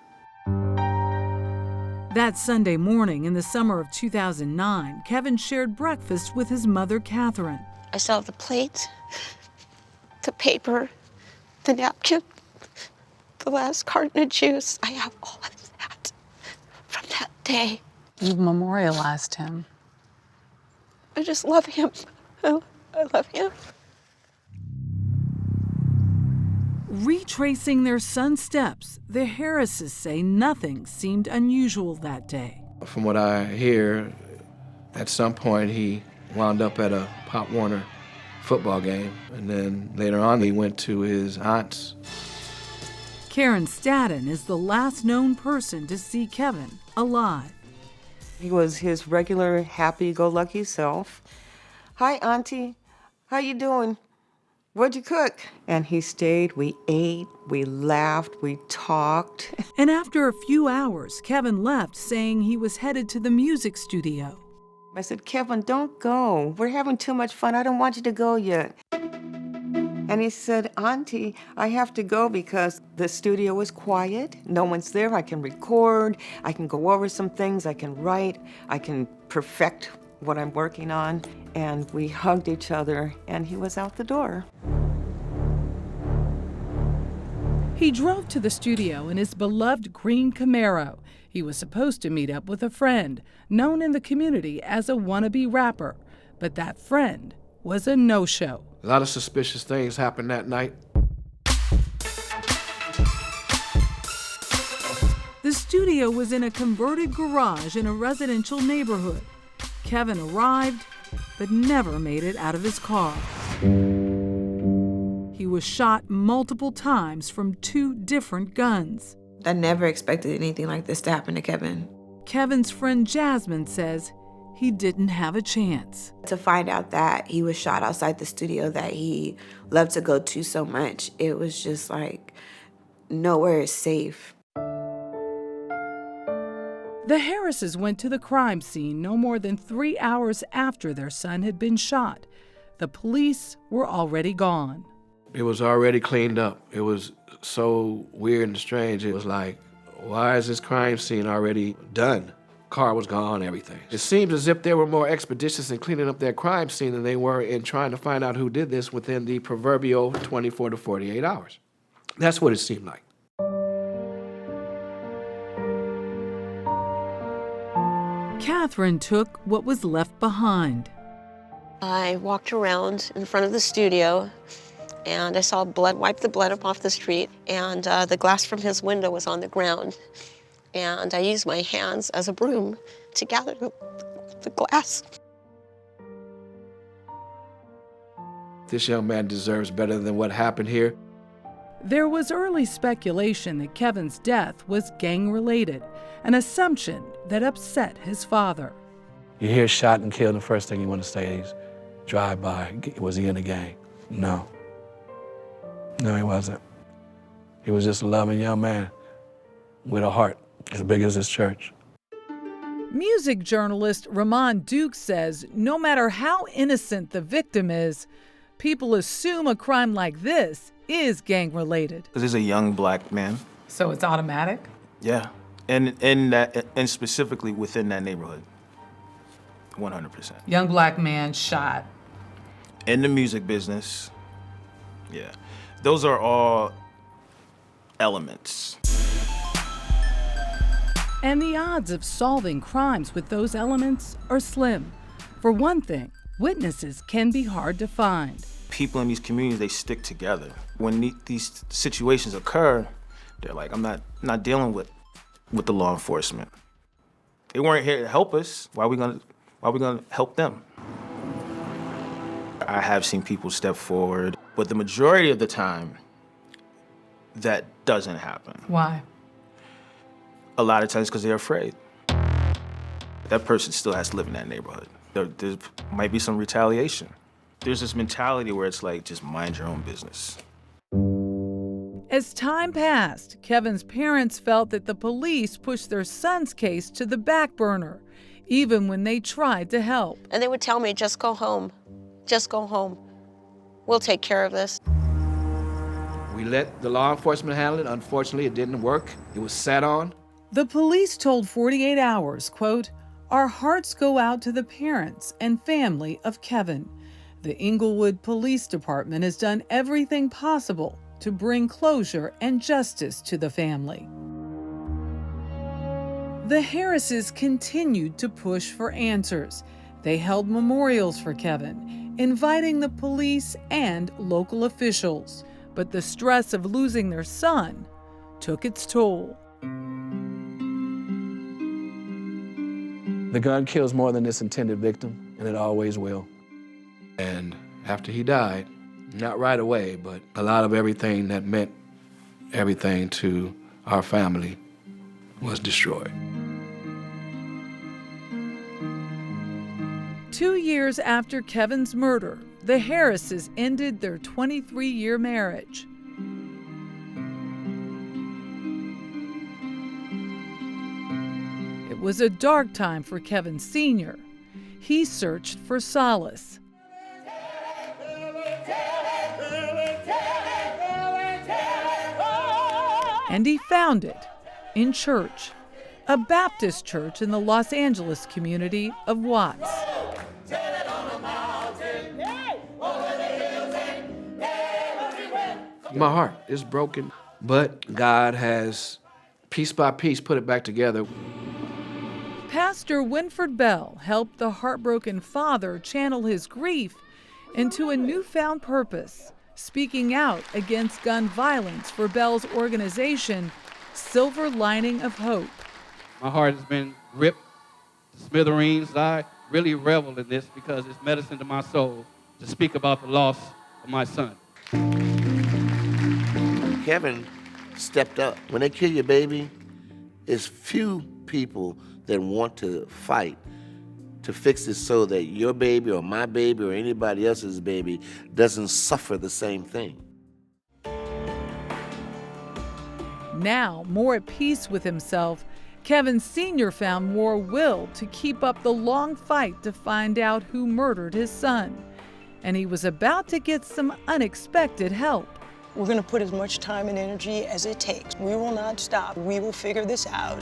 That Sunday morning in the summer of 2009, Kevin shared breakfast with his mother, Catherine. I still have the plate, the paper, the napkin, the last carton of juice. I have all of that from that day. You've memorialized him. I just love him. I love him. Retracing their son's steps, the Harrises say nothing seemed unusual that day. From what I hear, at some point he wound up at a Pop Warner football game, and then later on he went to his aunt's. Karen Stadden is the last known person to see Kevin alive. He was his regular happy-go-lucky self. Hi, Auntie. How you doing? What'd you cook? And he stayed, we ate, we laughed, we talked. And after a few hours, Kevin left saying he was headed to the music studio. I said, Kevin, don't go. We're having too much fun. I don't want you to go yet. And he said, Auntie, I have to go because the studio is quiet. No one's there. I can record. I can go over some things. I can write. I can perfect what I'm working on. And we hugged each other, and he was out the door. He drove to the studio in his beloved green Camaro. He was supposed to meet up with a friend, known in the community as a wannabe rapper. But that friend was a no-show. A lot of suspicious things happened that night. The studio was in a converted garage in a residential neighborhood. Kevin arrived, but never made it out of his car. He was shot multiple times from 2 different guns. I never expected anything like this to happen to Kevin. Kevin's friend Jasmine says he didn't have a chance. To find out that he was shot outside the studio that he loved to go to so much, it was just like, nowhere is safe. The Harrises went to the crime scene no more than 3 hours after their son had been shot. The police were already gone. It was already cleaned up. It was so weird and strange. It was like, why is this crime scene already done? Car was gone, everything. It seems as if they were more expeditious in cleaning up their crime scene than they were in trying to find out who did this within the proverbial 24 to 48 hours. That's what it seemed like. Catherine took what was left behind. I walked around in front of the studio and I saw blood, wiped the blood up off the street, and the glass from his window was on the ground. And I used my hands as a broom to gather the glass. This young man deserves better than what happened here. There was early speculation that Kevin's death was gang-related, an assumption that upset his father. You hear shot and killed, the first thing you want to say is, drive-by, was he in a gang? No. No, he wasn't. He was just a loving young man with a heart as big as his church. Music journalist Ramon Duke says no matter how innocent the victim is, people assume a crime like this is gang-related. This is a young black man. So it's automatic? Yeah, and specifically within that neighborhood, 100%. Young black man shot. In the music business, yeah. Those are all elements. And the odds of solving crimes with those elements are slim. For one thing, witnesses can be hard to find. People in these communities, they stick together. When these situations occur, they're like, I'm not dealing with the law enforcement. They weren't here to help us. Why are we gonna help them? I have seen people step forward, but the majority of the time, that doesn't happen. Why? A lot of times because they're afraid. That person still has to live in that neighborhood. There might be some retaliation. There's this mentality where it's like, just mind your own business. As time passed, Kevin's parents felt that the police pushed their son's case to the back burner, even when they tried to help. And they would tell me, just go home. Just go home. We'll take care of this. We let the law enforcement handle it. Unfortunately, it didn't work. It was sat on. The police told 48 Hours, quote, "Our hearts go out to the parents and family of Kevin. The Inglewood Police Department has done everything possible to bring closure and justice to the family." The Harrises continued to push for answers. They held memorials for Kevin, inviting the police and local officials. But the stress of losing their son took its toll. The gun kills more than its intended victim, and it always will. And after he died, not right away, but a lot of everything that meant everything to our family was destroyed. 2 years after Kevin's murder, the Harrises ended their 23-year marriage. It was a dark time for Kevin Sr. He searched for solace. And he found it in church, a Baptist church in the Los Angeles community of Watts. My heart is broken, but God has, piece by piece, put it back together. Pastor Winford Bell helped the heartbroken father channel his grief into a newfound purpose, speaking out against gun violence for Bell's organization, Silver Lining of Hope. My heart has been ripped to smithereens. I really revel in this because it's medicine to my soul to speak about the loss of my son. Kevin stepped up. When they kill your baby, it's few people that want to fight to fix it so that your baby or my baby or anybody else's baby doesn't suffer the same thing. Now, more at peace with himself, Kevin Sr. found more will to keep up the long fight to find out who murdered his son. And he was about to get some unexpected help. We're going to put as much time and energy as it takes. We will not stop. We will figure this out.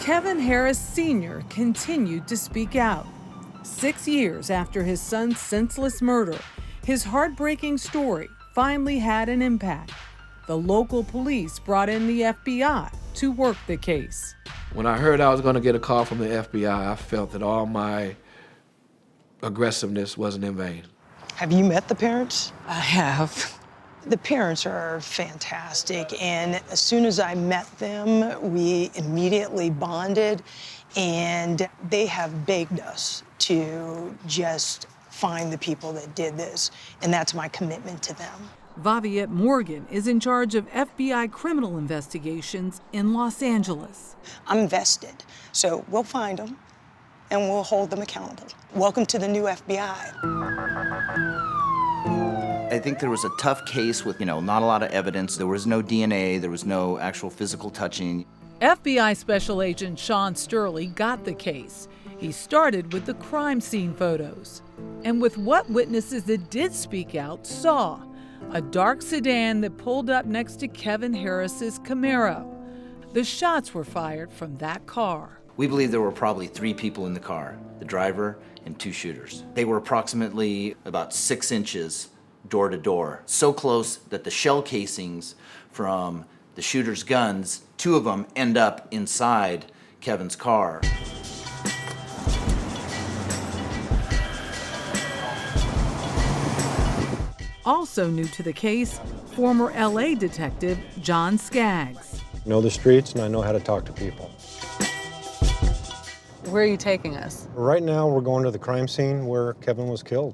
Kevin Harris Sr. continued to speak out. 6 years after his son's senseless murder, his heartbreaking story finally had an impact. The local police brought in the FBI to work the case. When I heard I was going to get a call from the FBI, I felt that all my aggressiveness wasn't in vain. Have you met the parents? I have. The parents are fantastic, and as soon as I met them, we immediately bonded, and they have begged us to just find the people that did this, and that's my commitment to them. Viviette Morgan is in charge of FBI criminal investigations in Los Angeles. I'm vested, so we'll find them, and we'll hold them accountable. Welcome to the new FBI. I think there was a tough case with, not a lot of evidence. There was no DNA, there was no actual physical touching. FBI Special Agent Sean Sturley got the case. He started with the crime scene photos. And with what witnesses that did speak out saw, a dark sedan that pulled up next to Kevin Harris's Camaro. The shots were fired from that car. We believe there were probably 3 people in the car, the driver and 2 shooters. They were approximately about 6 inches door to door, so close that the shell casings from the shooter's guns, 2 of them end up inside Kevin's car. Also new to the case, former LA detective John Skaggs. I know the streets and I know how to talk to people. Where are you taking us? Right now we're going to the crime scene where Kevin was killed.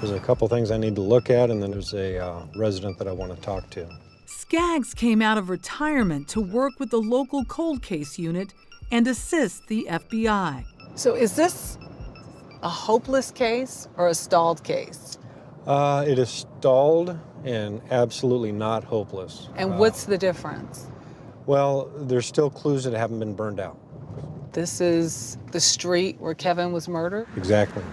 There's a couple things I need to look at, and then there's a resident that I want to talk to. Skaggs came out of retirement to work with the local cold case unit and assist the FBI. So is this a hopeless case or a stalled case? It is stalled and absolutely not hopeless. And what's the difference? Well, there's still clues that haven't been burned out. This is the street where Kevin was murdered? Exactly.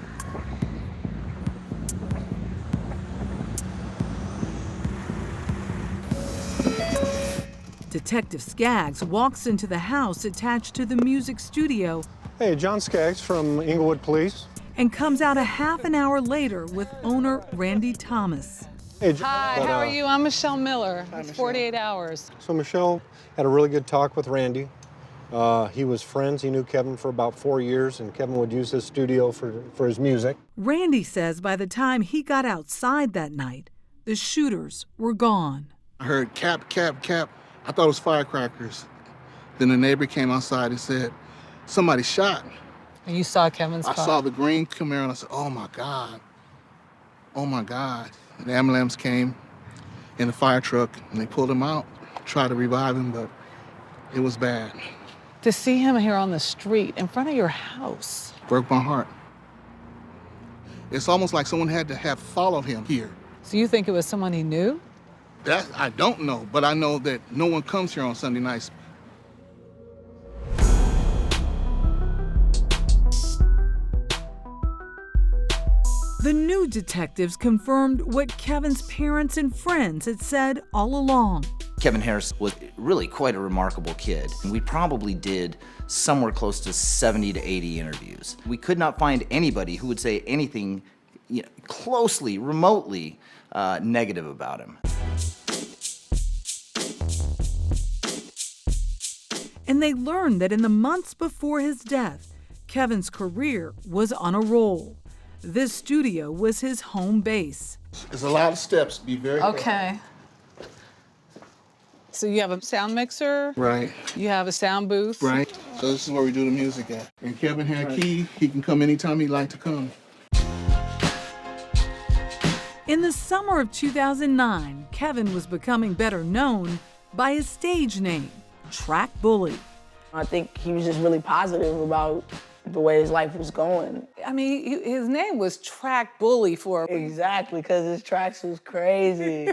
Detective Skaggs walks into the house attached to the music studio. Hey, John Skaggs from Inglewood Police. And comes out a half an hour later with owner Randy Thomas. Hey, Hi, how are you? I'm Michelle Miller. It's 48 Hours. So Michelle had a really good talk with Randy. He was friends. He knew Kevin for about 4 years, and Kevin would use his studio for his music. Randy says by the time he got outside that night, the shooters were gone. I heard cap, cap, cap. I thought it was firecrackers. Then the neighbor came outside and said, somebody shot. And you saw Kevin's car? I saw the green Camaro and I said, oh my God. Oh my God. And the ambulance came in the fire truck and they pulled him out, tried to revive him, but it was bad. To see him here on the street in front of your house Broke my heart. It's almost like someone had to have followed him here. So you think it was someone he knew? That I don't know, but I know that no one comes here on Sunday nights. The new detectives confirmed what Kevin's parents and friends had said all along. Kevin Harris was really quite a remarkable kid. We probably did somewhere close to 70 to 80 interviews. We could not find anybody who would say anything closely, remotely negative about him. And they learned that in the months before his death, Kevin's career was on a roll. This studio was his home base. There's a lot of steps. Be very careful. Okay. So you have a sound mixer. Right. You have a sound booth. Right. So this is where we do the music at. And Kevin had a key. He can come anytime he'd like to come. In the summer of 2009, Kevin was becoming better known by his stage name, Track Bully. I think he was just really positive about the way his life was going. I mean, his name was Track Bully for Exactly, because his tracks was crazy.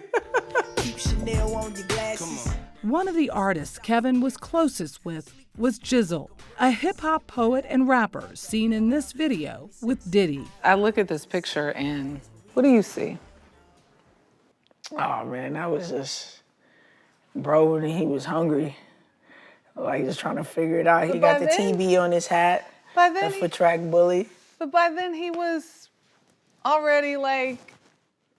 One of the artists Kevin was closest with was Jizzle, a hip-hop poet and rapper seen in this video with Diddy. I look at this picture and what do you see? Oh man, that was just bro, and he was hungry. Like just trying to figure it out. He got the TB on his hat. By then for Track Bully. But by then he was already like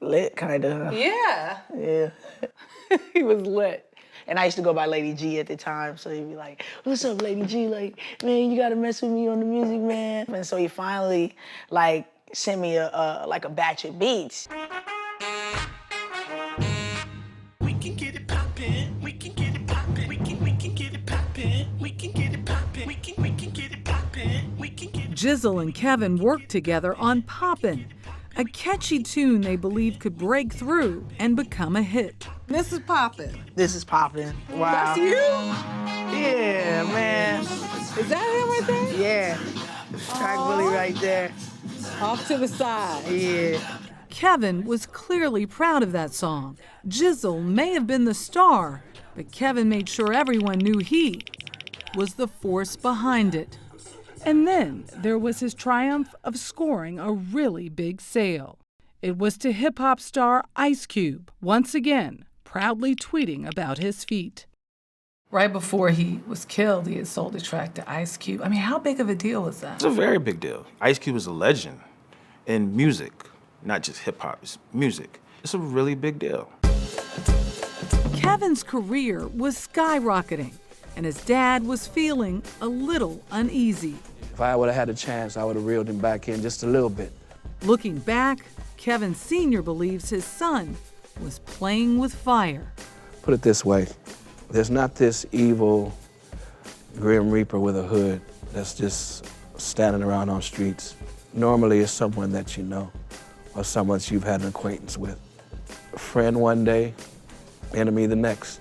lit, kind of. Yeah. Yeah. He was lit. And I used to go by Lady G at the time, so he'd be like, "What's up, Lady G? Like, man, you gotta mess with me on the music, man." And so he finally like sent me a batch of beats. We can get it poppin', we can get it poppin', we can get it poppin', we can get it poppin', we can get it poppin', we can get it. Jizzle and Kevin worked together on Poppin', a catchy tune they believed could break through and become a hit. This is Poppin'. This is Poppin'. Wow. That's you? Yeah, man. Is that him right there? Yeah. Track Bully right there. Off to the side. Yeah. Kevin was clearly proud of that song. Jizzle may have been the star, but Kevin made sure everyone knew he was the force behind it. And then there was his triumph of scoring a really big sale. It was to hip-hop star Ice Cube, once again, proudly tweeting about his feat. Right before he was killed, he had sold the track to Ice Cube. I mean, how big of a deal was that? It's a very big deal. Ice Cube is a legend in music, not just hip-hop, it's music. It's a really big deal. Kevin's career was skyrocketing, and his dad was feeling a little uneasy. If I would have had a chance, I would have reeled him back in just a little bit. Looking back, Kevin Sr. believes his son was playing with fire. Put it this way, there's not this evil Grim Reaper with a hood that's just standing around on streets. Normally it's someone that you know or someone you've had an acquaintance with. A friend one day, enemy the next.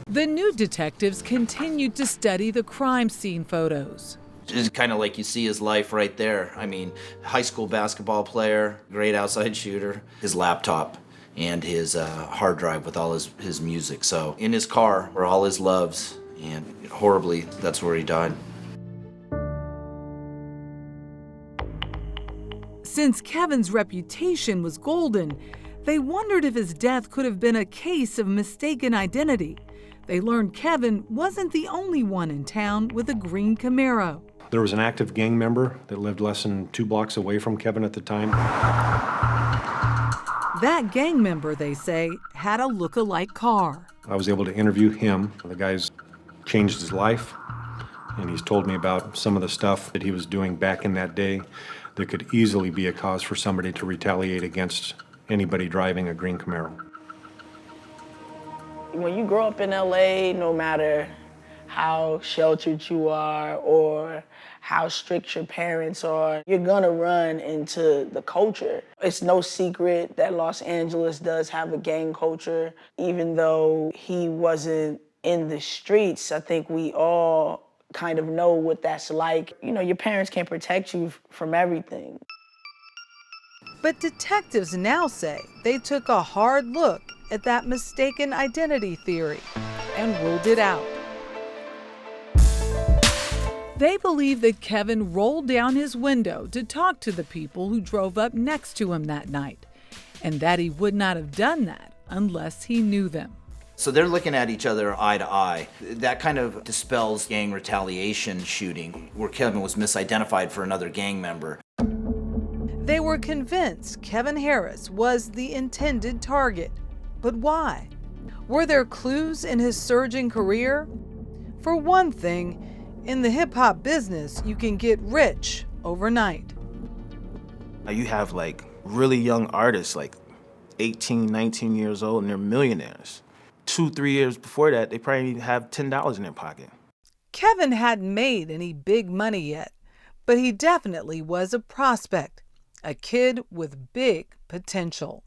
The new detectives continued to study the crime scene photos. It's kind of like you see his life right there. I mean, high school basketball player, great outside shooter, his laptop and his hard drive with all his music. So in his car were all his loves, and horribly, that's where he died. Since Kevin's reputation was golden, they wondered if his death could have been a case of mistaken identity. They learned Kevin wasn't the only one in town with a green Camaro. There was an active gang member that lived less than 2 blocks away from Kevin at the time. That gang member, they say, had a look-alike car. I was able to interview him. The guy's changed his life, and he's told me about some of the stuff that he was doing back in that day that could easily be a cause for somebody to retaliate against anybody driving a green Camaro. When you grow up in LA, no matter how sheltered you are or how strict your parents are, you're gonna run into the culture. It's no secret that Los Angeles does have a gang culture. Even though he wasn't in the streets, I think we all kind of know what that's like. You know, your parents can't protect you from everything. But detectives now say they took a hard look at that mistaken identity theory and ruled it out. They believe that Kevin rolled down his window to talk to the people who drove up next to him that night, and that he would not have done that unless he knew them. So they're looking at each other eye to eye. That kind of dispels gang retaliation shooting, where Kevin was misidentified for another gang member. They were convinced Kevin Harris was the intended target. But why? Were there clues in his surging career? For one thing, in the hip-hop business, you can get rich overnight. You have like really young artists, like 18, 19 years old, and they're millionaires. 2-3 years before that, they probably didn't have $10 in their pocket. Kevin hadn't made any big money yet, but he definitely was a prospect, a kid with big potential.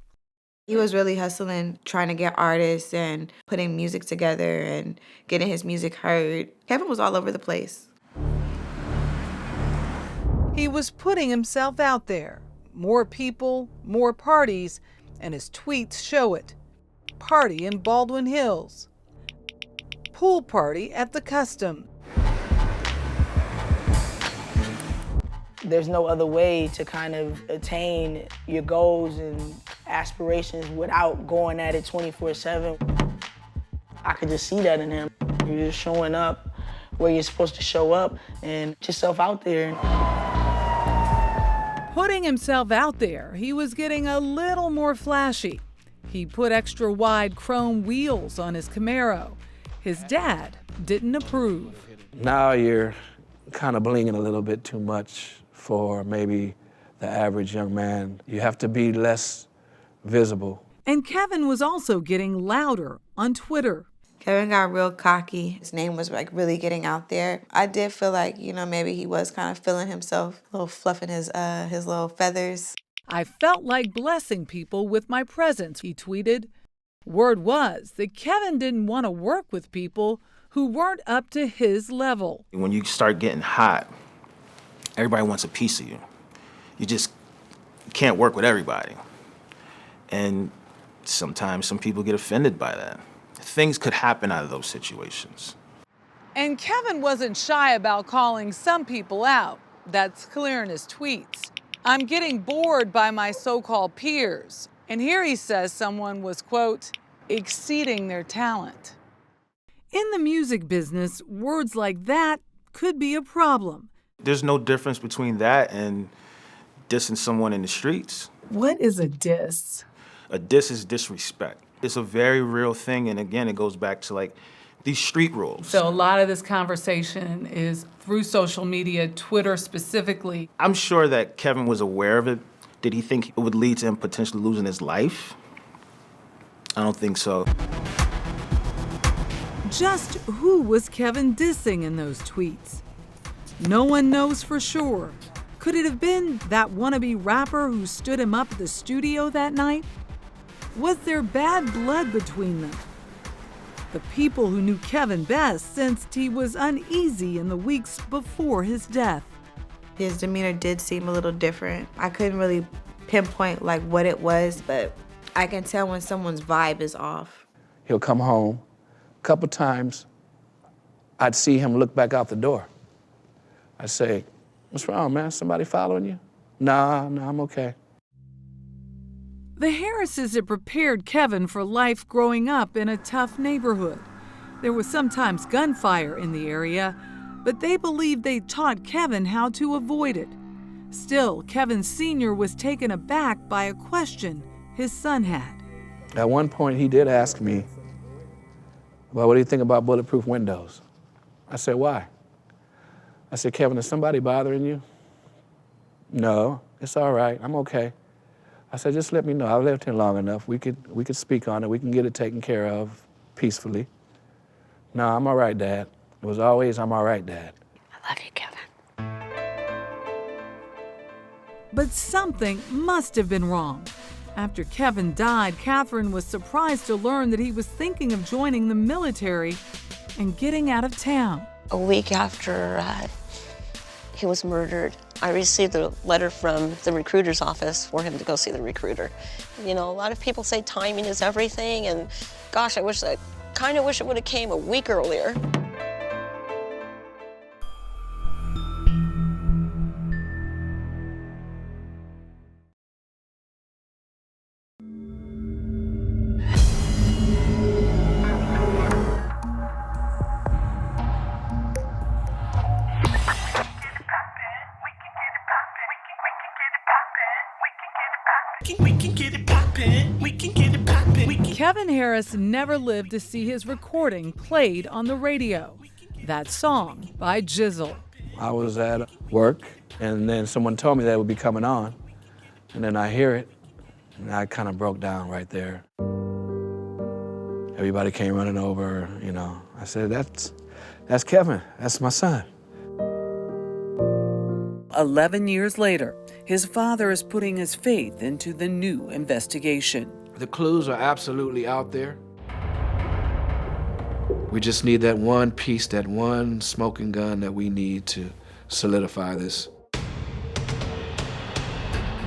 He was really hustling, trying to get artists and putting music together and getting his music heard. Kevin was all over the place. He was putting himself out there. More people, more parties, and his tweets show it. Party in Baldwin Hills. Pool party at the Custom. There's no other way to kind of attain your goals and aspirations without going at it 24/7. I could just see that in him. You're just showing up where you're supposed to show up and put yourself out there. Putting himself out there, he was getting a little more flashy. He put extra wide chrome wheels on his Camaro. His dad didn't approve. Now you're kind of blinging a little bit too much for maybe the average young man. You have to be less visible. And Kevin was also getting louder on Twitter. Kevin got real cocky. His name was like really getting out there. I did feel like, maybe he was kind of feeling himself, a little fluffing his little feathers. I felt like blessing people with my presence, he tweeted. Word was that Kevin didn't want to work with people who weren't up to his level. When you start getting hot, everybody wants a piece of you. You just can't work with everybody. And sometimes some people get offended by that. Things could happen out of those situations. And Kevin wasn't shy about calling some people out. That's clear in his tweets. I'm getting bored by my so-called peers. And here he says someone was, quote, exceeding their talent. In the music business, words like that could be a problem. There's no difference between that and dissing someone in the streets. What is a diss? A diss is disrespect. It's a very real thing, and again, it goes back to like these street rules. So a lot of this conversation is through social media, Twitter specifically. I'm sure that Kevin was aware of it. Did he think it would lead to him potentially losing his life? I don't think so. Just who was Kevin dissing in those tweets? No one knows for sure. Could it have been that wannabe rapper who stood him up at the studio that night? Was there bad blood between them? The people who knew Kevin best sensed he was uneasy in the weeks before his death. His demeanor did seem a little different. I couldn't really pinpoint like what it was, but I can tell when someone's vibe is off. He'll come home. A couple times, I'd see him look back out the door. I'd say, what's wrong, man? Somebody following you? Nah, I'm okay. The Harrises had prepared Kevin for life growing up in a tough neighborhood. There was sometimes gunfire in the area, but they believed they taught Kevin how to avoid it. Still, Kevin Sr. was taken aback by a question his son had. At one point, he did ask me, well, what do you think about bulletproof windows? I said, why? I said, Kevin, is somebody bothering you? No, it's all right, I'm okay. I said, just let me know. I've lived here long enough. We could speak on it. We can get it taken care of peacefully. No, I'm all right, Dad. It was always, I'm all right, Dad. I love you, Kevin. But something must have been wrong. After Kevin died, Catherine was surprised to learn that he was thinking of joining the military and getting out of town. A week after he was murdered, I received a letter from the recruiter's office for him to go see the recruiter. A lot of people say timing is everything, and gosh, I kind of wish it would have came a week earlier. Kevin Harris never lived to see his recording played on the radio. That song by Jizzle. I was at work, and then someone told me that it would be coming on, and then I hear it, and I kind of broke down right there. Everybody came running over, you know. I said, that's Kevin, that's my son. 11 years later, his father is putting his faith into the new investigation. The clues are absolutely out there. We just need that one piece, that one smoking gun that we need to solidify this.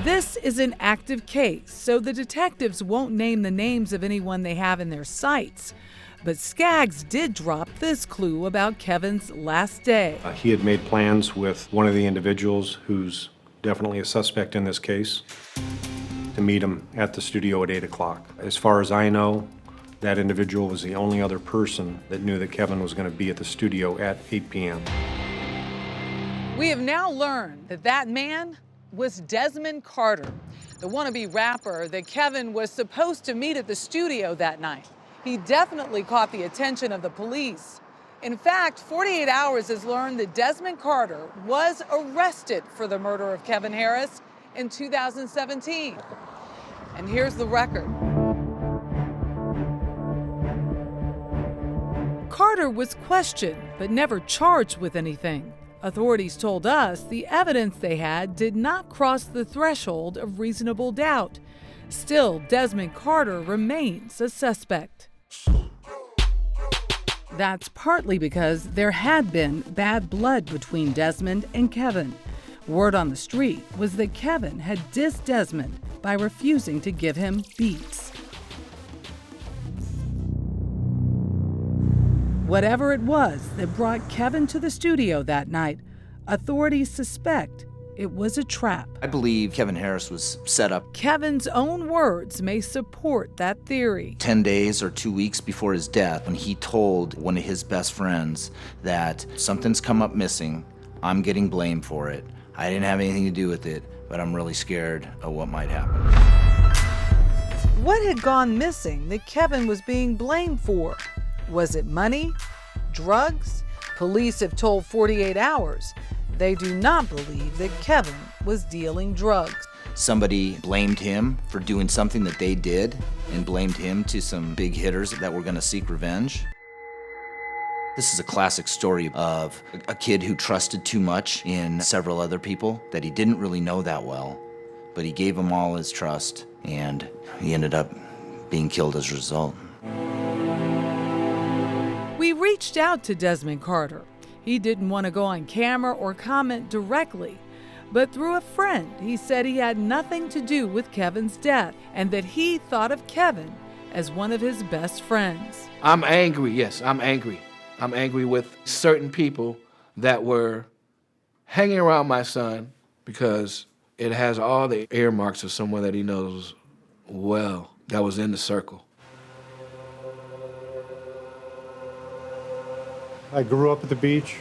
This is an active case, so the detectives won't name the names of anyone they have in their sights. But Skaggs did drop this clue about Kevin's last day. He had made plans with one of the individuals who's definitely a suspect in this case to meet him at the studio at 8 o'clock. As far as I know, that individual was the only other person that knew that Kevin was going to be at the studio at 8 p.m. We have now learned that that man was Desmond Carter, the wannabe rapper that Kevin was supposed to meet at the studio that night. He definitely caught the attention of the police. In fact, 48 Hours has learned that Desmond Carter was arrested for the murder of Kevin Harris in 2017. And here's the record. Carter was questioned, but never charged with anything. Authorities told us the evidence they had did not cross the threshold of reasonable doubt. Still, Desmond Carter remains a suspect. That's partly because there had been bad blood between Desmond and Kevin. Word on the street was that Kevin had dissed Desmond by refusing to give him beats. Whatever it was that brought Kevin to the studio that night, authorities suspect it was a trap. I believe Kevin Harris was set up. Kevin's own words may support that theory. 10 days or 2 weeks before his death, when he told one of his best friends that something's come up missing, I'm getting blamed for it. I didn't have anything to do with it, but I'm really scared of what might happen. What had gone missing that Kevin was being blamed for? Was it money? Drugs? Police have told 48 Hours they do not believe that Kevin was dealing drugs. Somebody blamed him for doing something that they did and blamed him to some big hitters that were going to seek revenge. This is a classic story of a kid who trusted too much in several other people that he didn't really know that well, but he gave them all his trust, and he ended up being killed as a result. We reached out to Desmond Carter. He didn't want to go on camera or comment directly, but through a friend, he said he had nothing to do with Kevin's death and that he thought of Kevin as one of his best friends. I'm angry, yes, I'm angry. I'm angry with certain people that were hanging around my son because it has all the earmarks of someone that he knows well that was in the circle. I grew up at the beach.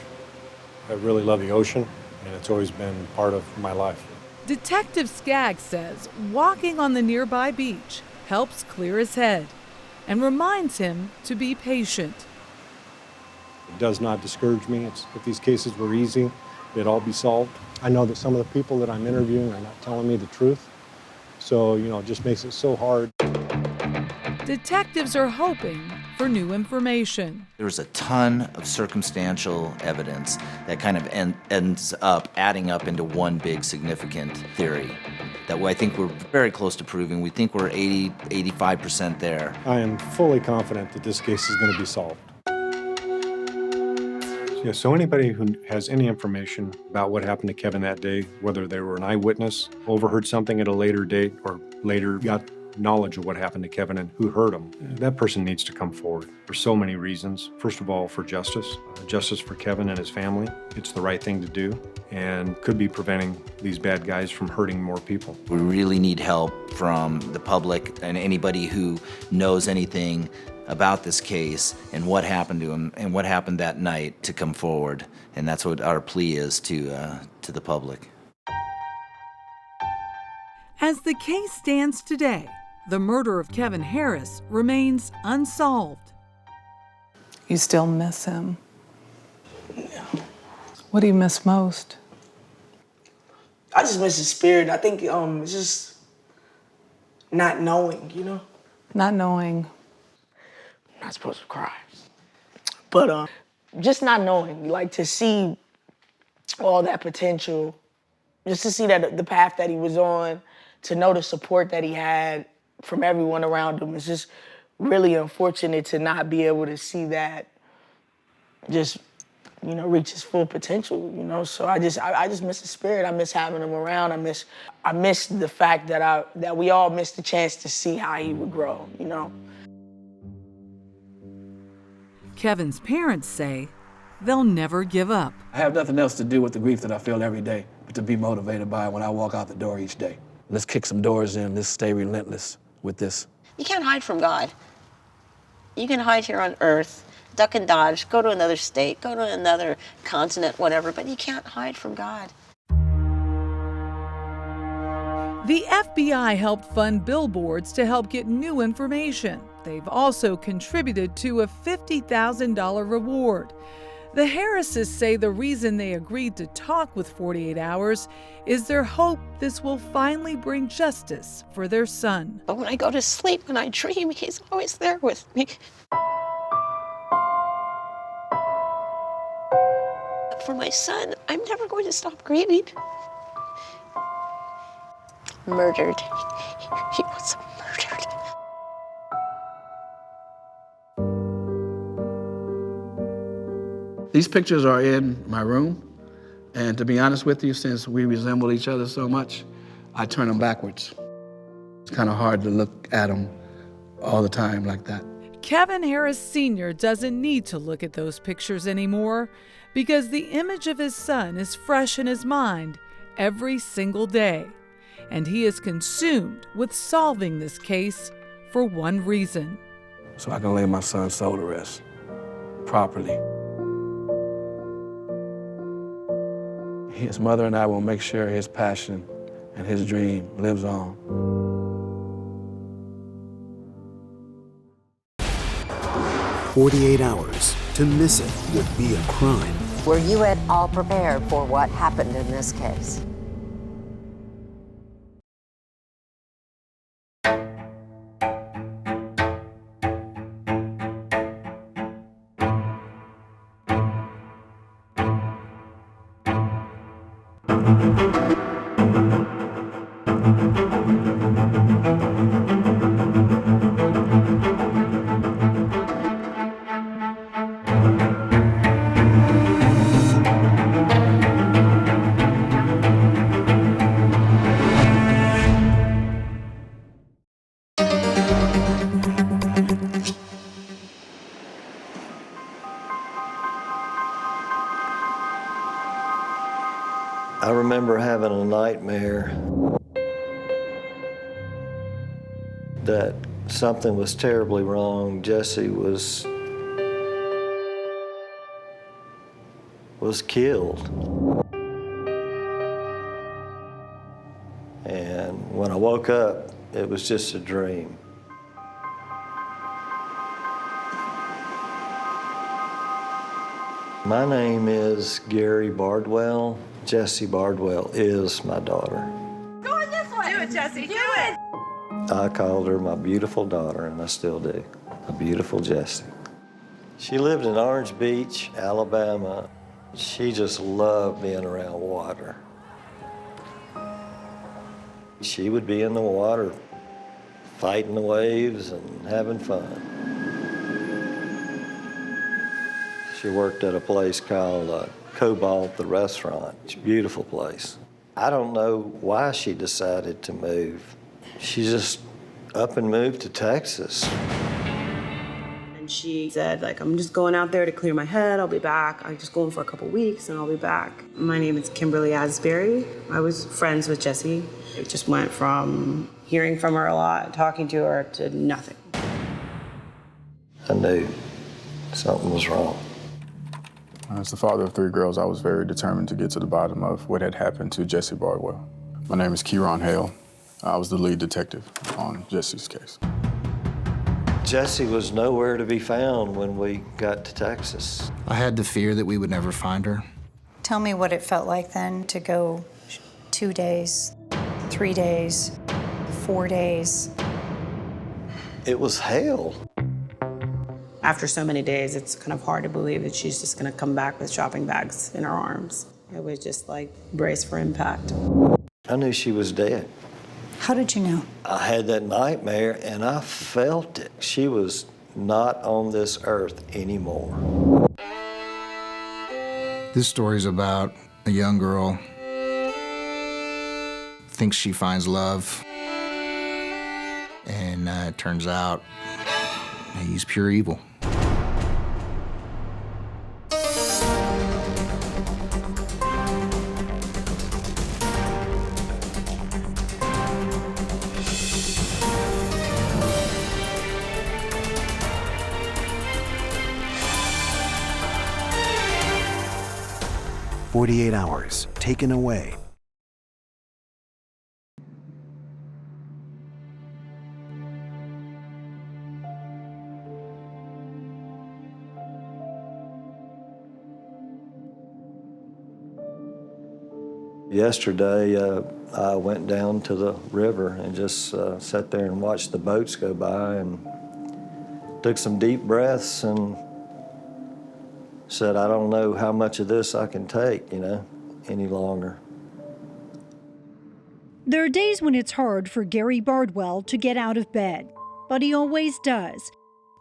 I really love the ocean, and it's always been part of my life. Detective Skaggs says walking on the nearby beach helps clear his head and reminds him to be patient. It does not discourage me. If these cases were easy, they'd all be solved. I know that some of the people that I'm interviewing are not telling me the truth, so, it just makes it so hard. Detectives are hoping for new information. There's a ton of circumstantial evidence that kind of ends up adding up into one big significant theory that I think we're very close to proving. We think we're 85% there. I am fully confident that this case is going to be solved. Yeah, so anybody who has any information about what happened to Kevin that day, whether they were an eyewitness, overheard something at a later date, or later got knowledge of what happened to Kevin and who hurt him, that person needs to come forward for so many reasons. First of all, for justice for Kevin and his family. It's the right thing to do and could be preventing these bad guys from hurting more people. We really need help from the public and anybody who knows anything about this case and what happened to him and what happened that night to come forward. And that's what our plea is to the public. As the case stands today, the murder of Kevin Harris remains unsolved. You still miss him? What do you miss most? I just miss his spirit. I think it's just not knowing, you know? Not knowing. I'm not supposed to cry. But just not knowing, like to see all that potential, just to see that the path that he was on, to know the support that he had from everyone around him. It's just really unfortunate to not be able to see that just, you know, reach his full potential, you know? So I just miss his spirit. I miss having him around. I miss the fact that we all missed the chance to see how he would grow, you know? Kevin's parents say they'll never give up. I have nothing else to do with the grief that I feel every day, but to be motivated by it when I walk out the door each day. Let's kick some doors in. Let's stay relentless with this. You can't hide from God. You can hide here on earth, duck and dodge, go to another state, go to another continent, whatever, but you can't hide from God. The FBI helped fund billboards to help get new information. They've also contributed to a $50,000 reward. The Harrises say the reason they agreed to talk with 48 Hours is their hope this will finally bring justice for their son. But when I go to sleep, when I dream, he's always there with me. For my son, I'm never going to stop grieving. Murdered. He was murdered. These pictures are in my room, and to be honest with you, since we resemble each other so much, I turn them backwards. It's kind of hard to look at them all the time like that. Kevin Harris Sr. doesn't need to look at those pictures anymore because the image of his son is fresh in his mind every single day. And he is consumed with solving this case for one reason. So I can lay my son's soul to rest properly. His mother and I will make sure his passion and his dream lives on. 48 hours. To miss it would be a crime. Were you at all prepared for what happened in this case? I remember having a nightmare that something was terribly wrong. Jesse was killed. And when I woke up, it was just a dream. My name is Gary Bardwell. Jessie Bardwell is my daughter. Go this way. Do it, Jessie. Do it. I called her my beautiful daughter, and I still do. A beautiful Jessie. She lived in Orange Beach, Alabama. She just loved being around water. She would be in the water, fighting the waves and having fun. She worked at a place called Cobalt, the restaurant. It's a beautiful place. I don't know why she decided to move. She just up and moved to Texas. And she said, like, I'm just going out there to clear my head. I'll be back. I'm just going for a couple weeks and I'll be back. My name is Kimberly Asbury. I was friends with Jessie. It just went from hearing from her a lot, talking to her, to nothing. I knew something was wrong. As the father of 3 girls, I was very determined to get to the bottom of what had happened to Jessie Bardwell. My name is Kieron Hale. I was the lead detective on Jesse's case. Jesse was nowhere to be found when we got to Texas. I had the fear that we would never find her. Tell me what it felt like then to go 2 days, 3 days, 4 days. It was hell. After so many days, it's kind of hard to believe that she's just gonna come back with shopping bags in her arms. It was just like brace for impact. I knew she was dead. How did you know? I had that nightmare and I felt it. She was not on this earth anymore. This story's about a young girl, thinks she finds love, and it turns out he's pure evil. "48 hours taken away." Yesterday, I went down to the river and just sat there and watched the boats go by and took some deep breaths and said, I don't know how much of this I can take, any longer. There are days when it's hard for Gary Bardwell to get out of bed, but he always does.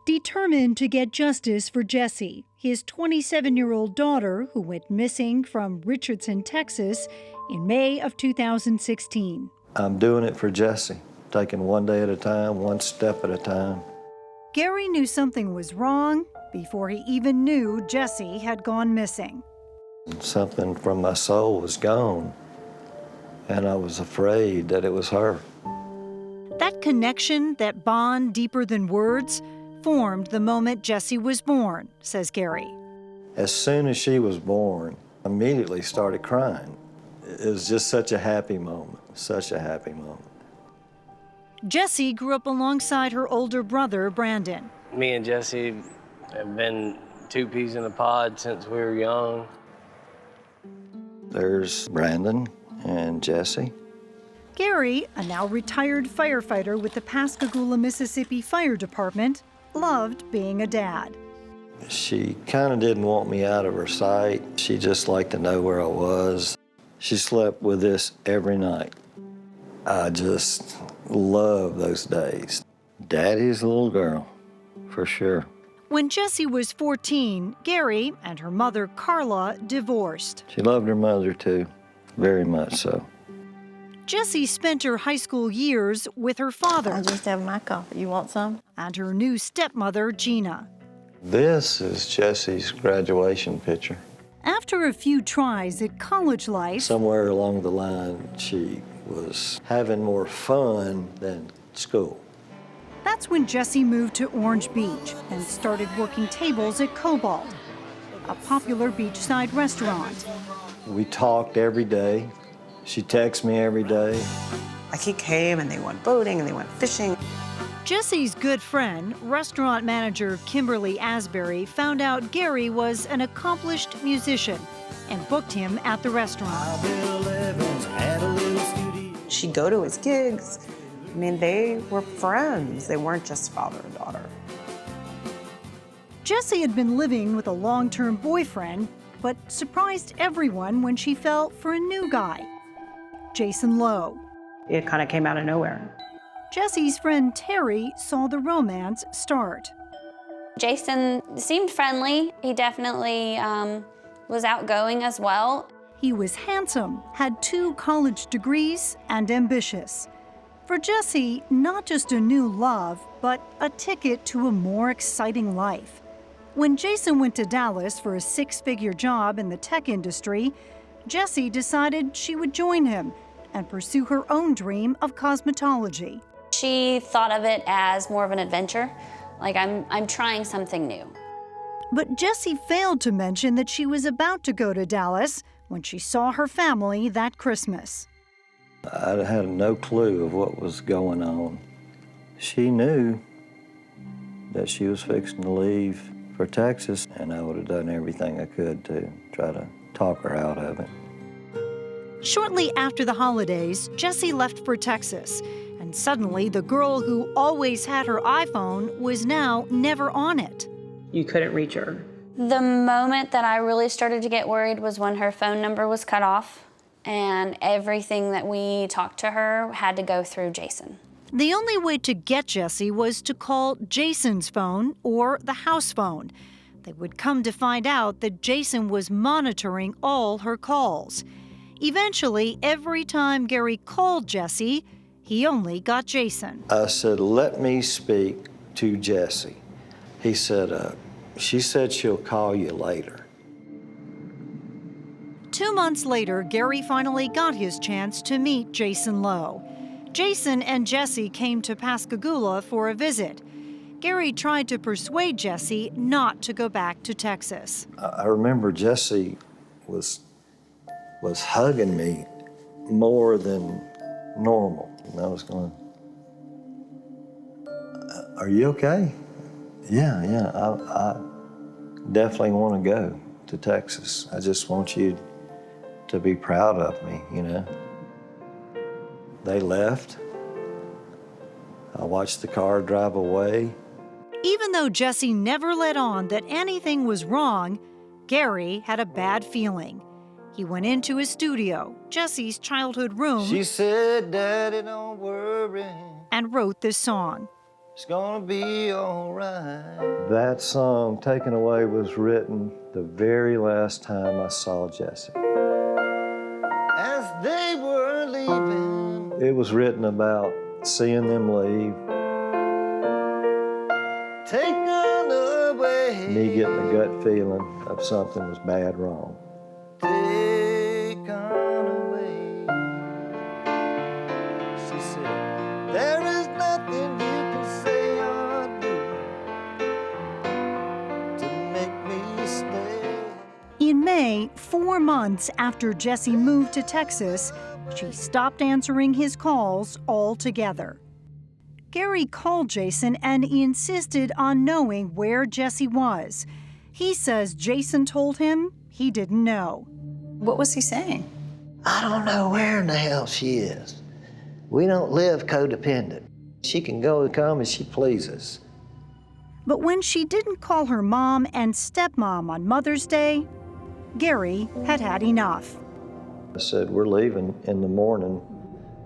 Determined to get justice for Jessie, his 27-year-old daughter who went missing from Richardson, Texas in May of 2016. I'm doing it for Jessie, taking one day at a time, one step at a time. Gary knew something was wrong before he even knew Jessie had gone missing. Something from my soul was gone, and I was afraid that it was her. That connection, that bond deeper than words, formed the moment Jessie was born, says Gary. As soon as she was born, I immediately started crying. It was just such a happy moment, such a happy moment. Jessie grew up alongside her older brother, Brandon. Me and Jessie have been two peas in a pod since we were young. There's Brandon and Jessie. Gary, a now retired firefighter with the Pascagoula, Mississippi Fire Department, loved being a dad. She kind of didn't want me out of her sight. She just liked to know where I was. She slept with this every night. I just love those days. Daddy's little girl, for sure. When Jessie was 14, Gary and her mother, Carla, divorced. She loved her mother, too, very much so. Jessie spent her high school years with her father. I just have my coffee. You want some? And her new stepmother, Gina. This is Jessie's graduation picture. After a few tries at college life, somewhere along the line, she was having more fun than school. That's when Jessie moved to Orange Beach and started working tables at Cobalt, a popular beachside restaurant. We talked every day. She texted me every day. Like he came and they went boating and they went fishing. Jessie's good friend, restaurant manager Kimberly Asbury, found out Gary was an accomplished musician and booked him at the restaurant. She'd go to his gigs. I mean, they were friends. They weren't just father and daughter. Jessie had been living with a long-term boyfriend, but surprised everyone when she fell for a new guy, Jason Lowe. It kind of came out of nowhere. Jessie's friend Terry saw the romance start. Jason seemed friendly. He definitely was outgoing as well. He was handsome, had 2 college degrees, and ambitious. For Jessie, not just a new love, but a ticket to a more exciting life. When Jason went to Dallas for a 6-figure job in the tech industry, Jessie decided she would join him and pursue her own dream of cosmetology. She thought of it as more of an adventure, like I'm trying something new. But Jessie failed to mention that she was about to go to Dallas when she saw her family that Christmas. I had no clue of what was going on. She knew that she was fixing to leave for Texas, and I would have done everything I could to try to talk her out of it. Shortly after the holidays, Jessie left for Texas, and suddenly the girl who always had her iPhone was now never on it. You couldn't reach her. The moment that I really started to get worried was when her phone number was cut off, and everything that we talked to her had to go through Jason. The only way to get Jessie was to call Jason's phone or the house phone. They would come to find out that Jason was monitoring all her calls. Eventually, every time Gary called Jessie, he only got Jason. I said, let me speak to Jessie. He said, she said she'll call you later. 2 months later, Gary finally got his chance to meet Jason Lowe. Jason and Jessie came to Pascagoula for a visit. Gary tried to persuade Jessie not to go back to Texas. I remember Jessie was hugging me more than normal. And I was going, are you okay? Yeah, I definitely want to go to Texas. I just want you to be proud of me, you know. They left. I watched the car drive away. Even though Jessie never let on that anything was wrong, Gary had a bad feeling. He went into his studio, Jessie's childhood room, She said, Daddy, don't worry. and wrote this song. It's gonna be all right. That song, Taken Away, was written the very last time I saw Jessie. As they were leaving. It was written about seeing them leave. Taken away. Me getting a gut feeling of something was bad wrong. Taken away. She said, there is nothing you can say or do to make me stay. In May, 4 months after Jessie moved to Texas, she stopped answering his calls altogether. Gary called Jason and insisted on knowing where Jessie was. He says Jason told him he didn't know. What was he saying? I don't know where in the hell she is. We don't live codependent. She can go and come as she pleases. But when she didn't call her mom and stepmom on Mother's Day, Gary had had enough. I said, we're leaving in the morning.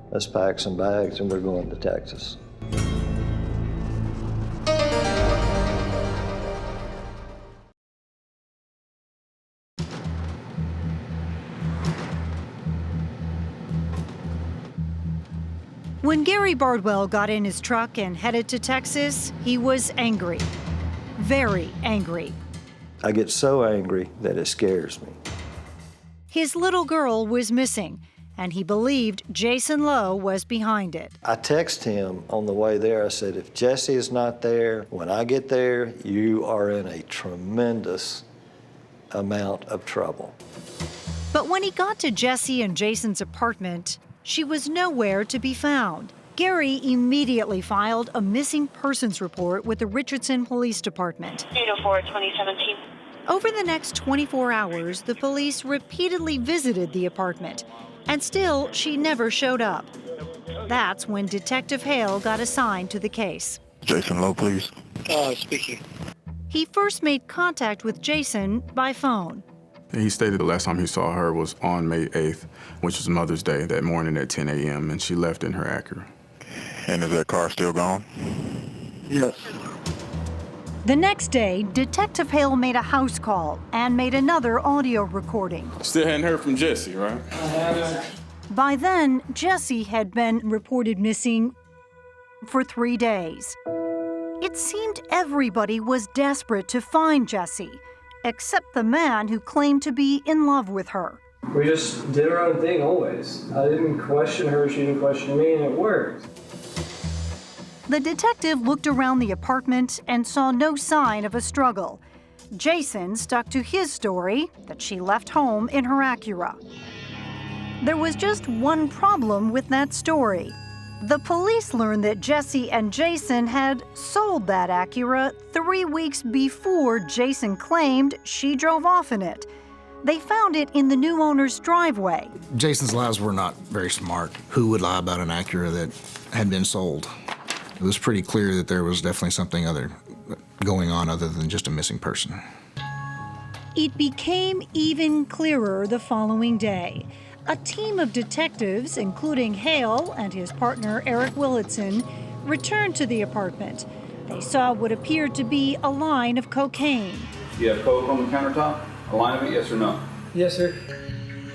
Let's pack some bags and we're going to Texas. When Gary Bardwell got in his truck and headed to Texas, he was angry. Very angry. I get so angry that it scares me. His little girl was missing, and he believed Jason Lowe was behind it. I texted him on the way there. I said, if Jessie is not there, when I get there, you are in a tremendous amount of trouble. But when he got to Jessie and Jason's apartment, she was nowhere to be found. Gary immediately filed a missing persons report with the Richardson Police Department. 804-2017. Over the next 24 hours, the police repeatedly visited the apartment, and still she never showed up. That's when Detective Hale got assigned to the case. Jason Lowe, please. Speaking. He first made contact with Jason by phone. He stated the last time he saw her was on May 8th, which was Mother's Day, that morning at 10 a.m., and she left in her Acura. And is that car still gone? Yes. The next day, Detective Hale made a house call and made another audio recording. Still hadn't heard from Jessie, right? By then, Jessie had been reported missing for 3 days. It seemed everybody was desperate to find Jessie, except the man who claimed to be in love with her. We just did our own thing always. I didn't question her, she didn't question me, and it worked. The detective looked around the apartment and saw no sign of a struggle. Jason stuck to his story that she left home in her Acura. There was just one problem with that story. The police learned that Jesse and Jason had sold that Acura 3 weeks before Jason claimed she drove off in it. They found it in the new owner's driveway. Jason's lies were not very smart. Who would lie about an Acura that had been sold? It was pretty clear that there was definitely something other going on other than just a missing person. It became even clearer the following day. A team of detectives, including Hale and his partner Eric Willitson, returned to the apartment. They saw what appeared to be a line of cocaine. You have coke on the countertop? A line of it, yes or no? Yes, sir.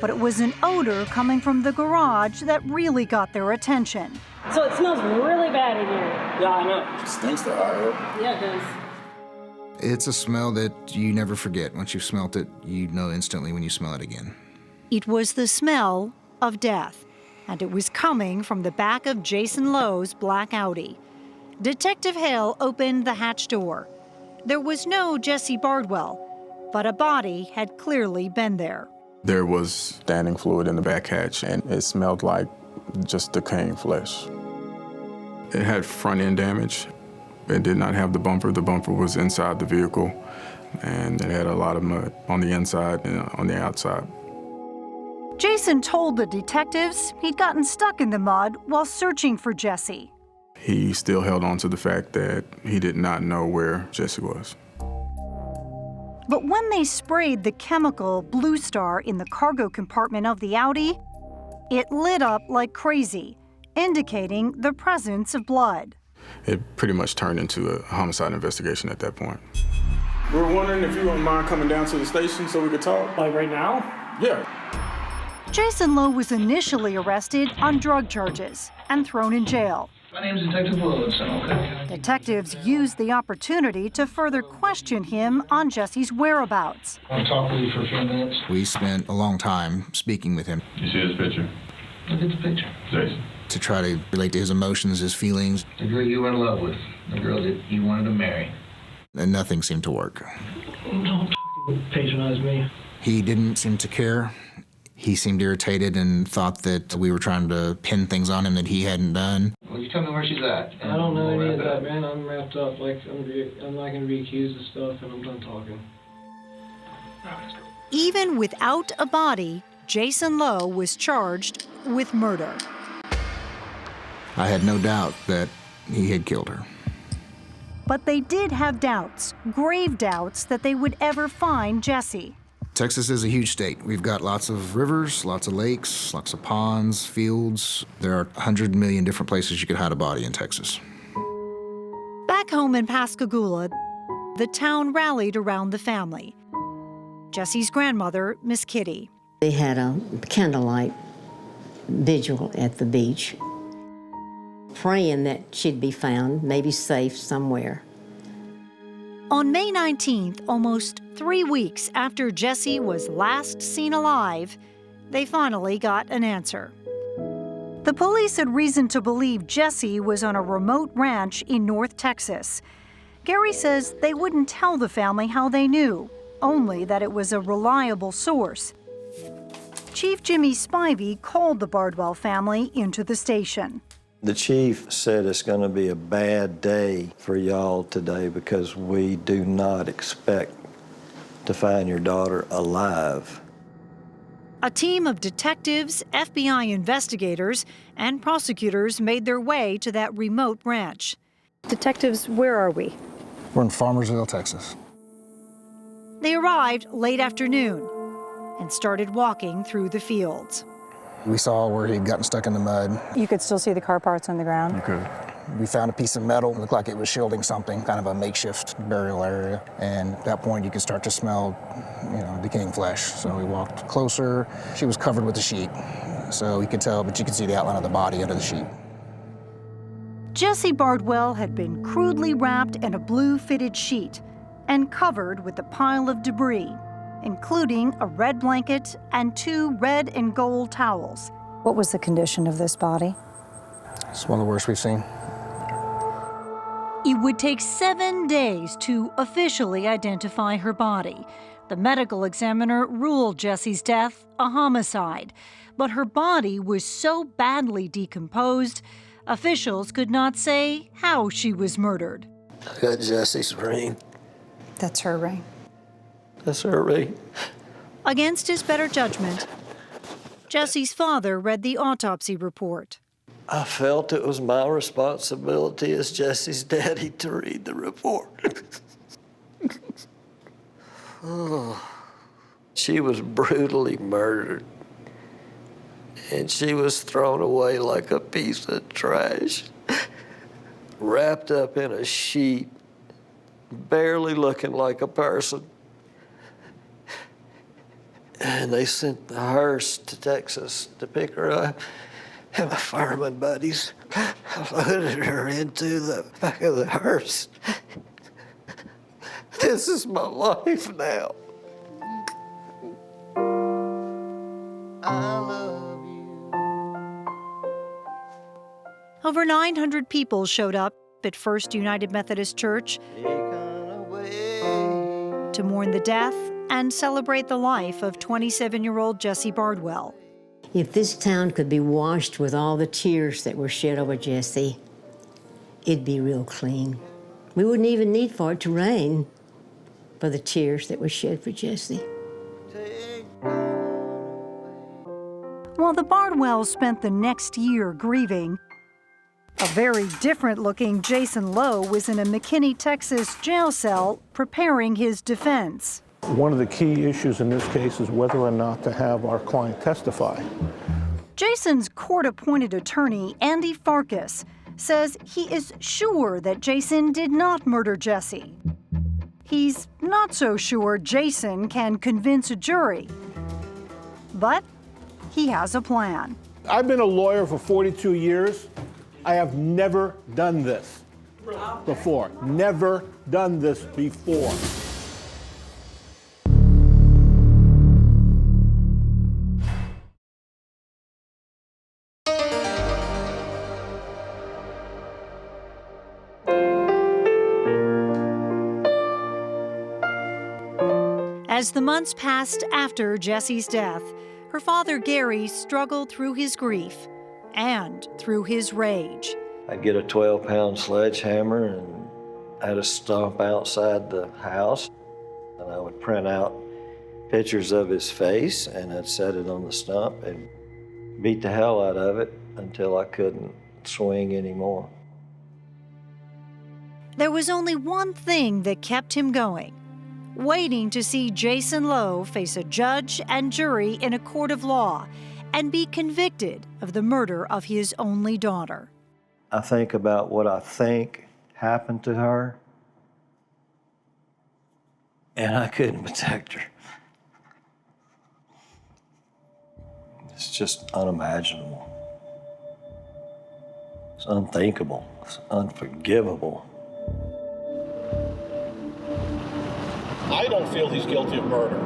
But it was an odor coming from the garage that really got their attention. So it smells really bad in here. Yeah, I know. It stinks to high. Yeah, it does. It's a smell that you never forget. Once you've smelt it, you know instantly when you smell it again. It was the smell of death, and it was coming from the back of Jason Lowe's black Audi. Detective Hale opened the hatch door. There was no Jesse Bardwell, but a body had clearly been there. There was standing fluid in the back hatch, and it smelled like just decaying flesh. It had front end damage. It did not have the bumper. The bumper was inside the vehicle, and it had a lot of mud on the inside and on the outside. Jason told the detectives he'd gotten stuck in the mud while searching for Jesse. He still held on to the fact that he did not know where Jesse was. But when they sprayed the chemical Blue Star in the cargo compartment of the Audi, it lit up like crazy, indicating the presence of blood. It pretty much turned into a homicide investigation at that point. We were wondering if you wouldn't mind coming down to the station so we could talk. Like right now? Yeah. Jason Lowe was initially arrested on drug charges and thrown in jail. My name's Detective Willitson, okay? Detectives used the opportunity to further question him on Jesse's whereabouts. I'll talk with you for a few minutes. We spent a long time speaking with him. You see this picture? Look at the picture. Jason. To try to relate to his emotions, his feelings. The girl you were in love with, the girl that you wanted to marry. And nothing seemed to work. Don't patronize me. He didn't seem to care. He seemed irritated and thought that we were trying to pin things on him that he hadn't done. Well, you tell me where she's at. I don't know any of that, man. I'm wrapped up. Like, I'm not going to be accused of stuff, and I'm done talking. Even without a body, Jason Lowe was charged with murder. I had no doubt that he had killed her. But they did have doubts, grave doubts, that they would ever find Jesse. Texas is a huge state. We've got lots of rivers, lots of lakes, lots of ponds, fields. There are 100 million different places you could hide a body in Texas. Back home in Pascagoula, the town rallied around the family. Jesse's grandmother, Miss Kitty. They had a candlelight vigil at the beach, praying that she'd be found, maybe safe somewhere. On May 19th, almost 3 weeks after Jesse was last seen alive, they finally got an answer. The police had reason to believe Jesse was on a remote ranch in North Texas. Gary says they wouldn't tell the family how they knew, only that it was a reliable source. Chief Jimmy Spivey called the Bardwell family into the station. The chief said it's going to be a bad day for y'all today because we do not expect to find your daughter alive. A team of detectives, FBI investigators, and prosecutors made their way to that remote ranch. Detectives, where are we? We're in Farmersville, Texas. They arrived late afternoon and started walking through the fields. We saw where he'd gotten stuck in the mud. You could still see the car parts on the ground? Okay. We found a piece of metal. It looked like it was shielding something, kind of a makeshift burial area. And at that point, you could start to smell, decaying flesh. So we walked closer. She was covered with a sheet. So we could tell, but you could see the outline of the body under the sheet. Jesse Bardwell had been crudely wrapped in a blue fitted sheet and covered with a pile of debris, including a red blanket and 2 red and gold towels. What was the condition of this body? It's one of the worst we've seen. It would take 7 days to officially identify her body. The medical examiner ruled Jessie's death a homicide, but her body was so badly decomposed, officials could not say how she was murdered. I got Jesse's ring. That's her ring. That's her ring. Against his better judgment, Jessie's father read the autopsy report. I felt it was my responsibility as Jesse's daddy to read the report. Oh. She was brutally murdered, and she was thrown away like a piece of trash, wrapped up in a sheet, barely looking like a person. And they sent the hearse to Texas to pick her up. And my fireman buddies loaded her into the back of the hearse. This is my life now. I love you. Over 900 people showed up at First United Methodist Church to mourn the death and celebrate the life of 27-year-old Jessie Bardwell. If this town could be washed with all the tears that were shed over Jessie, it'd be real clean. We wouldn't even need for it to rain for the tears that were shed for Jessie. While the Bardwells spent the next year grieving, a very different-looking Jason Lowe was in a McKinney, Texas jail cell preparing his defense. One of the key issues in this case is whether or not to have our client testify. Jason's court-appointed attorney, Andy Farkas, says he is sure that Jason did not murder Jessie. He's not so sure Jason can convince a jury, but he has a plan. I've been a lawyer for 42 years. I have never done this before. Never done this before. As the months passed after Jessie's death, her father Gary struggled through his grief and through his rage. I'd get a 12-pound sledgehammer and I'd stomp outside the house, and I would print out pictures of his face and I'd set it on the stump and beat the hell out of it until I couldn't swing anymore. There was only one thing that kept him going: waiting to see Jason Lowe face a judge and jury in a court of law and be convicted of the murder of his only daughter. I think about what I think happened to her, and I couldn't protect her. It's just unimaginable. It's unthinkable. It's unforgivable. I don't feel he's guilty of murder.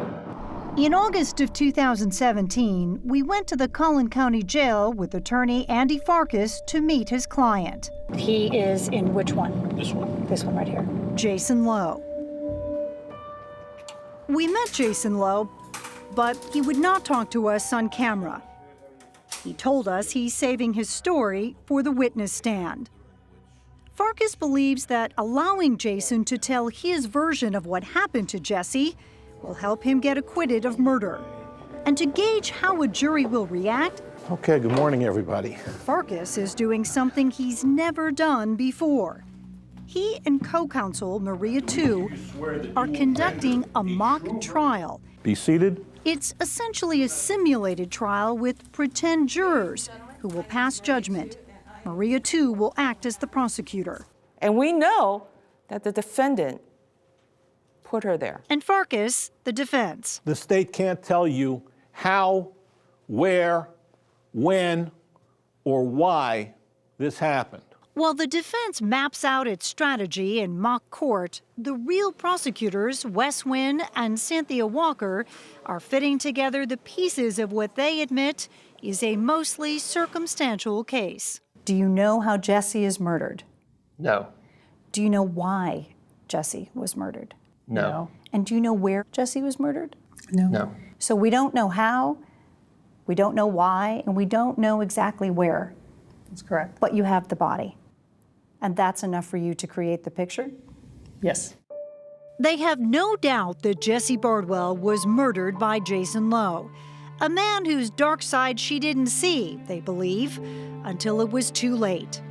In August of 2017, we went to the Collin County Jail with attorney Andy Farkas to meet his client. He is in which one? This one. This one right here. Jason Lowe. We met Jason Lowe, but he would not talk to us on camera. He told us he's saving his story for the witness stand. Farkas believes that allowing Jason to tell his version of what happened to Jessie will help him get acquitted of murder. And to gauge how a jury will react, Okay, good morning, everybody. Farkas is doing something he's never done before. He and co-counsel Maria Tu are conducting a mock trial. Be seated. It's essentially a simulated trial with pretend jurors who will pass judgment. Maria Tu will act as the prosecutor. And we know that the defendant put her there. And Farkas, the defense. The state can't tell you how, where, when, or why this happened. While the defense maps out its strategy in mock court, the real prosecutors, Wes Wynn and Cynthia Walker, are fitting together the pieces of what they admit is a mostly circumstantial case. Do you know how Jessie is murdered? No. Do you know why Jessie was murdered? No. And do you know where Jesse was murdered? No. So we don't know how, we don't know why, and we don't know exactly where. That's correct. But you have the body. And that's enough for you to create the picture? Yes. They have no doubt that Jesse Bardwell was murdered by Jason Lowe, a man whose dark side she didn't see, they believe, until it was too late.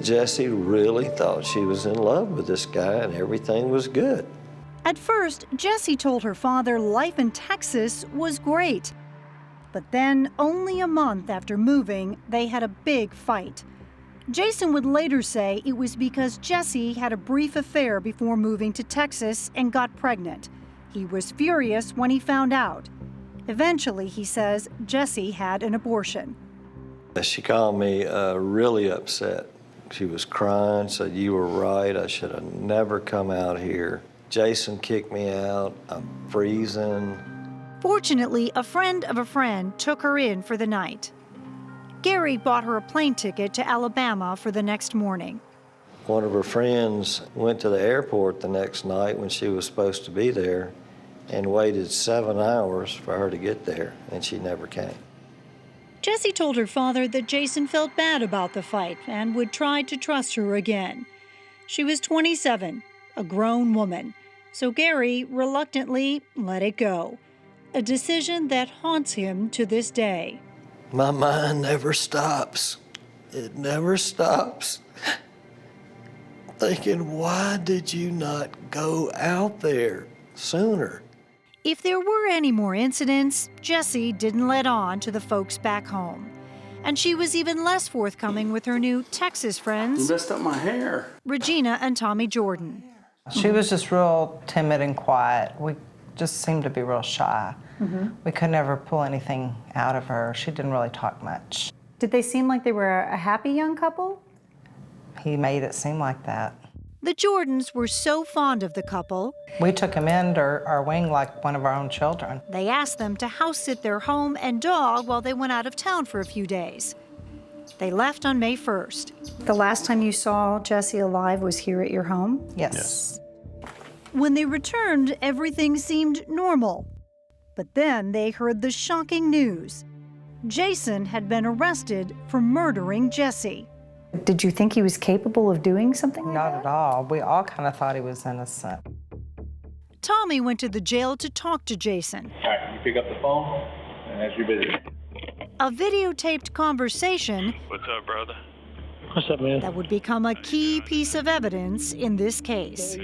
Jesse really thought she was in love with this guy and everything was good. At first, Jesse told her father life in Texas was great. But then, only a month after moving, they had a big fight. Jason would later say it was because Jesse had a brief affair before moving to Texas and got pregnant. He was furious when he found out. Eventually, he says, Jesse had an abortion. She called me really upset. She was crying, said, "You were right, I should have never come out here. Jason kicked me out, I'm freezing." Fortunately, a friend of a friend took her in for the night. Gary bought her a plane ticket to Alabama for the next morning. One of her friends went to the airport the next night when she was supposed to be there and waited 7 hours for her to get there, and she never came. Jesse told her father that Jason felt bad about the fight and would try to trust her again. She was 27, a grown woman, so Gary reluctantly let it go, a decision that haunts him to this day. My mind never stops. It never stops. Thinking, why did you not go out there sooner? If there were any more incidents, Jessie didn't let on to the folks back home. And she was even less forthcoming with her new Texas friends, You messed up my hair. Regina and Tommy Jordan. She was just real timid and quiet. We just seemed to be real shy. We could never pull anything out of her. She didn't really talk much. Did they seem like they were a happy young couple? He made it seem like that. The Jordans were so fond of the couple, We took him into our wing like one of our own children. they asked them to house sit their home and dog while they went out of town for a few days. They left on May 1st. The last time you saw Jesse alive was here at your home? Yes. When they returned, everything seemed normal. But then they heard the shocking news. Jason had been arrested for murdering Jesse. Did you think he was capable of doing something like Not at all. We all kind of thought he was innocent. Tommy went to the jail to talk to Jason. All right, you pick up the phone and ask your business. A videotaped conversation What's up, brother? What's up, man? that would become a key piece of evidence in this case.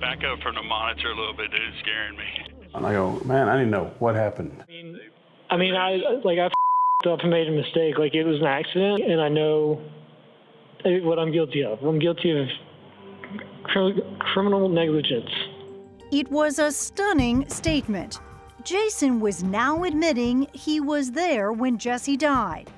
Back up from the monitor a little bit, dude. It's scaring me. I go, man, I didn't know what happened. I f***ed up and made a mistake. Like, it was an accident, and I know what I'm guilty of. I'm guilty of criminal negligence. It was a stunning statement. Jason was now admitting he was there when Jesse died.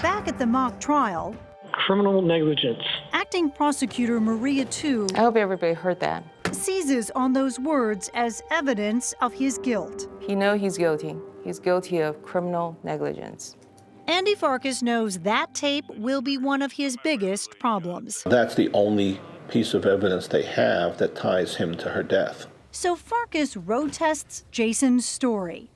Back at the mock trial, Criminal negligence. acting prosecutor Maria Tu I hope everybody heard that. seizes on those words as evidence of his guilt. He knows he's guilty. He's guilty of criminal negligence. Andy Farkas knows that tape will be one of his biggest problems. That's the only piece of evidence they have that ties him to her death. So Farkas road tests Jason's story.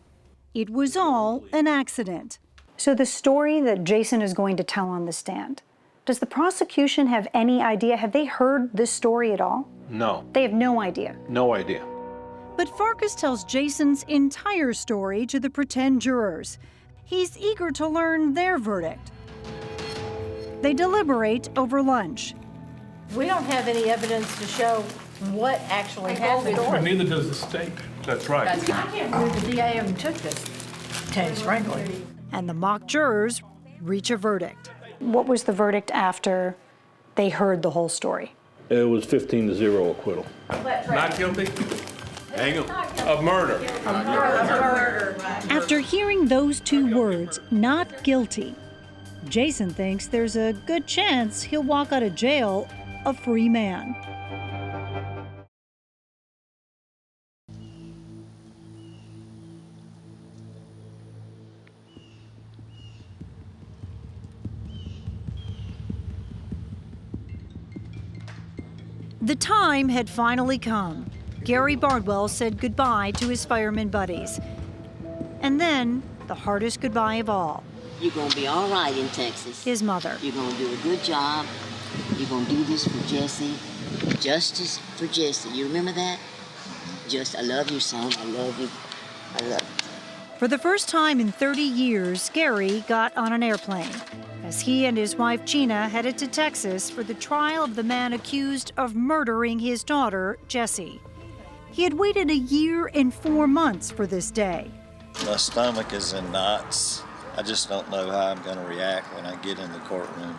It was all an accident. So the story that Jason is going to tell on the stand, does the prosecution have any idea? Have they heard this story at all? No, They have no idea. no idea. But Farkas tells Jason's entire story to the pretend jurors. He's eager to learn their verdict. They deliberate over lunch. We don't have any evidence to show what actually happened. But neither does the state. That's right. I can't believe the DA ever took this case, frankly. And the mock jurors reach a verdict. What was the verdict after they heard the whole story? It was 15-0 acquittal. Not guilty? Hang on. Of murder. After hearing those two words, not guilty, Jason thinks there's a good chance he'll walk out of jail a free man. The time had finally come. Gary Bardwell said goodbye to his fireman buddies. And then, the hardest goodbye of all. You're gonna be all right in Texas. His mother. You're gonna do a good job. You're gonna do this for Jesse. Justice for Jesse. You remember that? I love you, son. I love you. I love you. For the first time in 30 years, Gary got on an airplane as he and his wife Gina headed to Texas for the trial of the man accused of murdering his daughter, Jessie. He had waited a year and 4 months for this day. My stomach is in knots. I just don't know how I'm going to react when I get in the courtroom.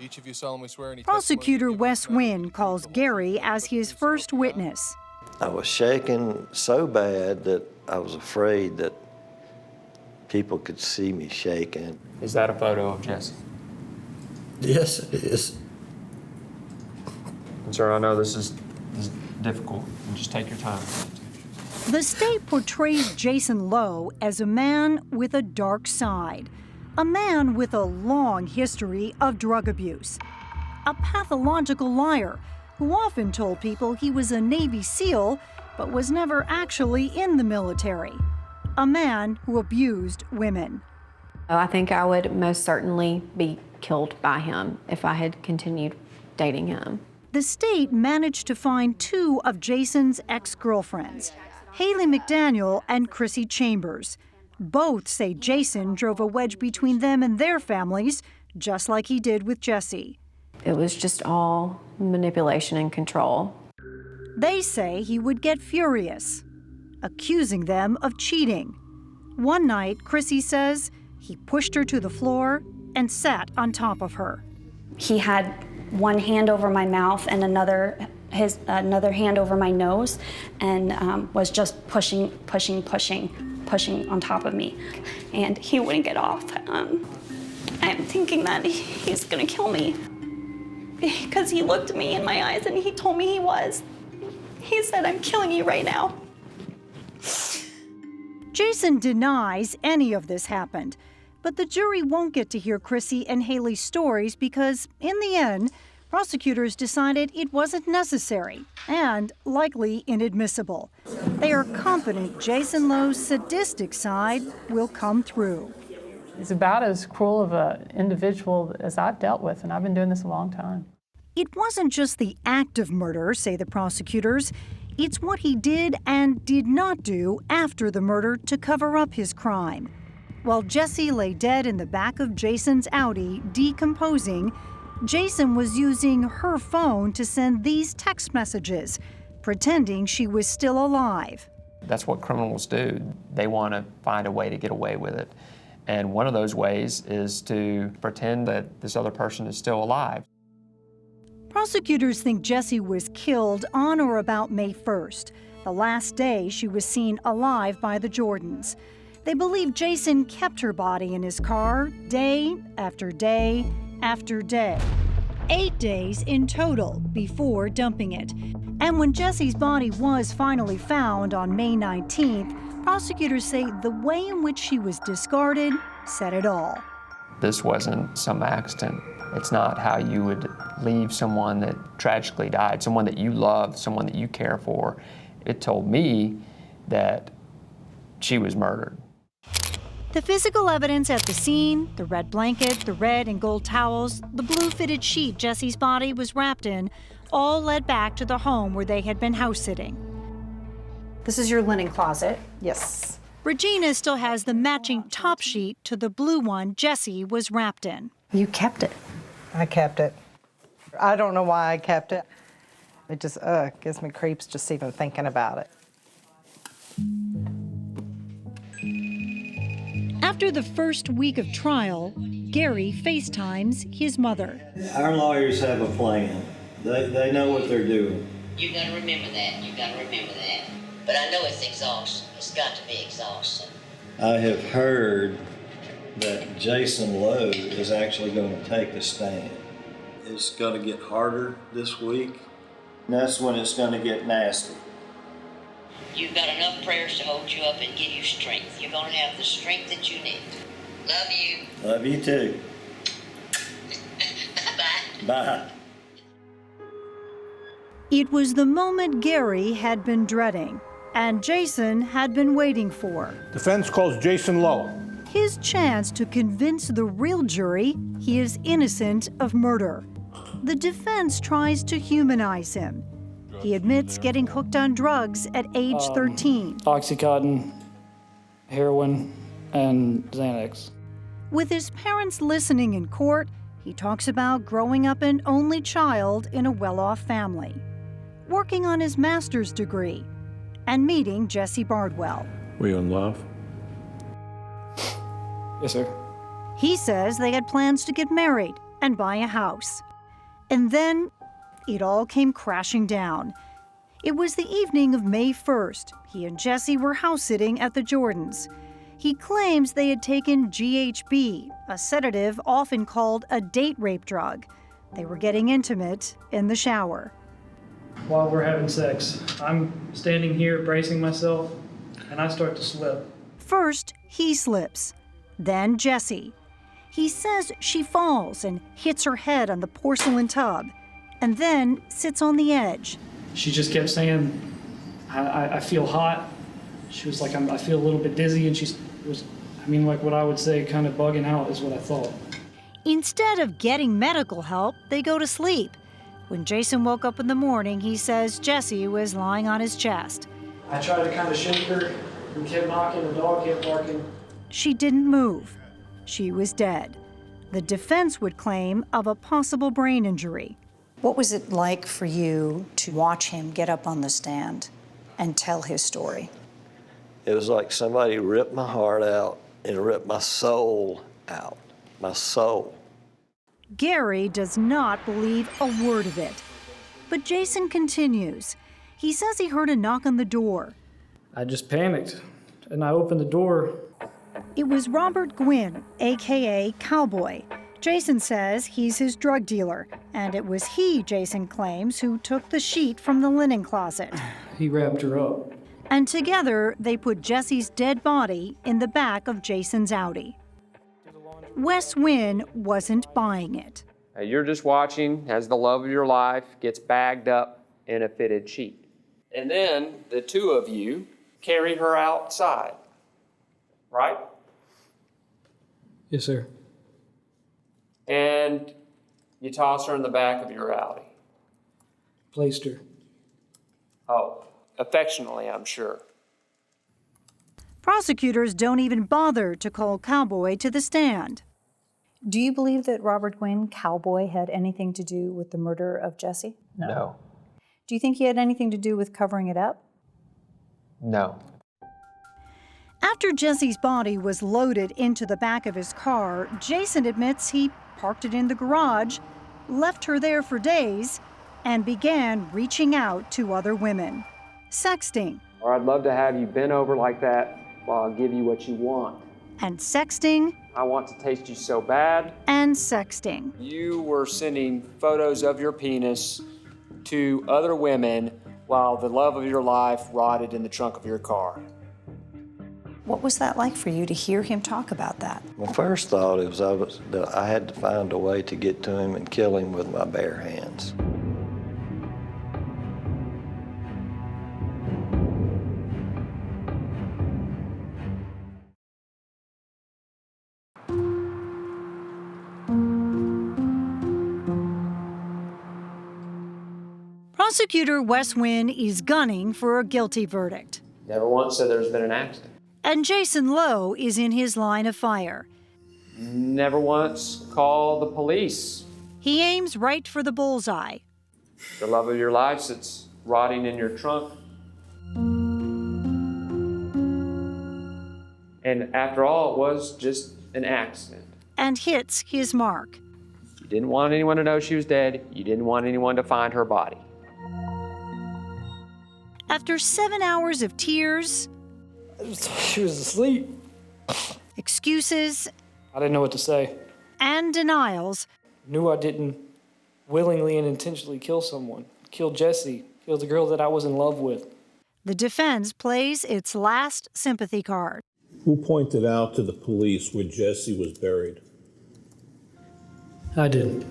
Each of you solemnly swear any Prosecutor Wes Wynn calls Gary as his first witness. I was shaking so bad that I was afraid that people could see me shaking. Is that a photo of Jesse? Yes, it is. Sir, I know this is difficult. Just take your time. The state portrays Jason Lowe as a man with a dark side, a man with a long history of drug abuse, a pathological liar who often told people he was a Navy SEAL but was never actually in the military, a man who abused women. I think I would most certainly be killed by him if I had continued dating him. The state managed to find 2 of Jason's ex-girlfriends, Haley McDaniel and Chrissy Chambers. Both say Jason drove a wedge between them and their families, just like he did with Jessie. It was just all manipulation and control. They say he would get furious, accusing them of cheating. One night, Chrissy says he pushed her to the floor and sat on top of her. He had one hand over my mouth and another hand over my nose, and was just pushing on top of me. And he wouldn't get off. I'm thinking that he's gonna kill me, because he looked me in my eyes and he told me he was. He said, "I'm killing you right now." Jason denies any of this happened, but the jury won't get to hear Chrissy and Haley's stories because, in the end, prosecutors decided it wasn't necessary and likely inadmissible. They are confident Jason Lowe's sadistic side will come through. He's about as cruel of an individual as I've dealt with, and I've been doing this a long time. It wasn't just the act of murder, say the prosecutors. It's what he did and did not do after the murder to cover up his crime. While Jessie lay dead in the back of Jason's Audi, decomposing, Jason was using her phone to send these text messages, pretending she was still alive. That's what criminals do. They want to find a way to get away with it. And one of those ways is to pretend that this other person is still alive. Prosecutors think Jessie was killed on or about May 1st, the last day she was seen alive by the Jordans. They believe Jason kept her body in his car day after day after day. 8 days in total before dumping it. And when Jessie's body was finally found on May 19th, prosecutors say the way in which she was discarded said it all. This wasn't some accident. It's not how you would leave someone that tragically died, someone that you love, someone that you care for. It told me that she was murdered. The physical evidence at the scene, the red blanket, the red and gold towels, the blue fitted sheet Jessie's body was wrapped in, all led back to the home where they had been house sitting. This is your linen closet. Yes. Regina still has the matching top sheet to the blue one Jessie was wrapped in. You kept it. I kept it. I don't know why I kept it. It just gives me creeps just even thinking about it. After the first week of trial, Gary FaceTimes his mother. Our lawyers have a plan. They know what they're doing. You gotta remember that. You gotta remember that. But I know it's exhausting. It's got to be exhausting. I have heard that Jason Lowe is actually going to take a stand. It's going to get harder this week, and that's when it's going to get nasty. You've got enough prayers to hold you up and give you strength. You're gonna have the strength that you need. Love you. Love you too. Bye. Bye. It was the moment Gary had been dreading and Jason had been waiting for. Defense calls Jason Lowe. His chance to convince the real jury he is innocent of murder. The defense tries to humanize him. He admits getting hooked on drugs at age 13. Oxycontin, heroin, and Xanax. With his parents listening in court, he talks about growing up an only child in a well-off family, working on his master's degree, and meeting Jesse Bardwell. Were you in love? Yes, sir. He says they had plans to get married and buy a house. And then it all came crashing down. It was the evening of May 1st. He and Jesse were house-sitting at the Jordans. He claims they had taken GHB, a sedative often called a date rape drug. They were getting intimate in the shower. While we're having sex, I'm standing here bracing myself, and I start to slip. First, he slips. Then Jesse. He says she falls and hits her head on the porcelain tub, and then sits on the edge. She just kept saying, I feel hot. She was like, I feel a little bit dizzy, and she was, like what I would say, kind of bugging out is what I thought. Instead of getting medical help, they go to sleep. When Jason woke up in the morning, he says Jesse was lying on his chest. I tried to kind of shake her, and kept knocking, the dog kept barking. She didn't move. She was dead. The defense would claim of a possible brain injury. What was it like for you to watch him get up on the stand and tell his story? It was like somebody ripped my heart out and ripped my soul out. My soul. Gary does not believe a word of it. But Jason continues. He says he heard a knock on the door. I just panicked, and I opened the door. It was Robert Gwynn, a.k.a. Cowboy. Jason says he's his drug dealer, and it was he, Jason claims, who took the sheet from the linen closet. He wrapped her up. And together, they put Jesse's dead body in the back of Jason's Audi. Wes Wynn wasn't buying it. You're just watching as the love of your life gets bagged up in a fitted sheet. And then the two of you carry her outside, right? Yes, sir. And you toss her in the back of your Audi. Placed her. Oh, affectionately, I'm sure. Prosecutors don't even bother to call Cowboy to the stand. Do you believe that Robert Gwynn, Cowboy, had anything to do with the murder of Jesse? No. Do you think he had anything to do with covering it up? No. After Jesse's body was loaded into the back of his car, Jason admits he parked it in the garage, left her there for days, and began reaching out to other women. Sexting. Or I'd love to have you bent over like that while I give you what you want. And sexting. I want to taste you so bad. And sexting. You were sending photos of your penis to other women while the love of your life rotted in the trunk of your car. What was that like for you to hear him talk about that? My first thought was that I had to find a way to get to him and kill him with my bare hands. Prosecutor Wes Wynn is gunning for a guilty verdict. Never once said there's been an accident. And Jason Lowe is in his line of fire. Never once called the police. He aims right for the bullseye. The love of your life sits rotting in your trunk. And after all, it was just an accident. And hits his mark. You didn't want anyone to know she was dead. You didn't want anyone to find her body. After 7 hours of tears, She was asleep. excuses, I didn't know what to say. and denials, Knew I didn't willingly and intentionally kill someone. Kill Jesse. Kill the girl that I was in love with. the defense plays its last sympathy card. Who pointed out to the police where Jesse was buried? I didn't.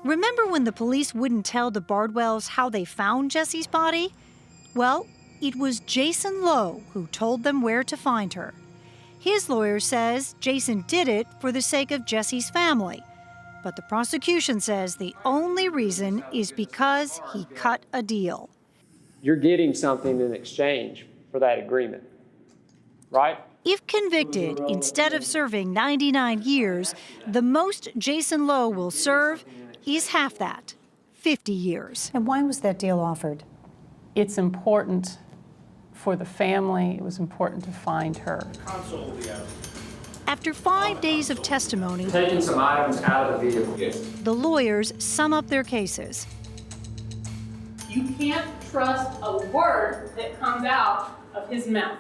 Remember when the police wouldn't tell the Bardwells how they found Jesse's body? Well, it was Jason Lowe who told them where to find her. His lawyer says Jason did it for the sake of Jesse's family. But the prosecution says the only reason is because he cut a deal. You're getting something in exchange for that agreement, right? If convicted, instead of serving 99 years, the most Jason Lowe will serve is half that, 50 years. And why was that deal offered? It's important for the family. It was important to find her. After 5 days of testimony, Taking some items out of the vehicle. the lawyers sum up their cases. You can't trust a word that comes out of his mouth.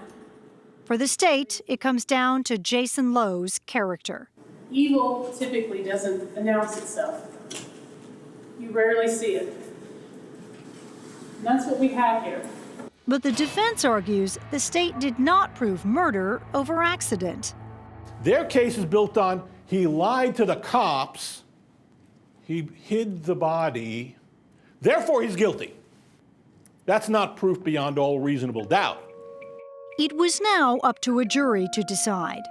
For the state, it comes down to Jason Lowe's character. Evil typically doesn't announce itself. You rarely see it. And that's what we have here. But the defense argues the state did not prove murder over accident. Their case is built on he lied to the cops, he hid the body, therefore he's guilty. That's not proof beyond all reasonable doubt. It was now up to a jury to decide.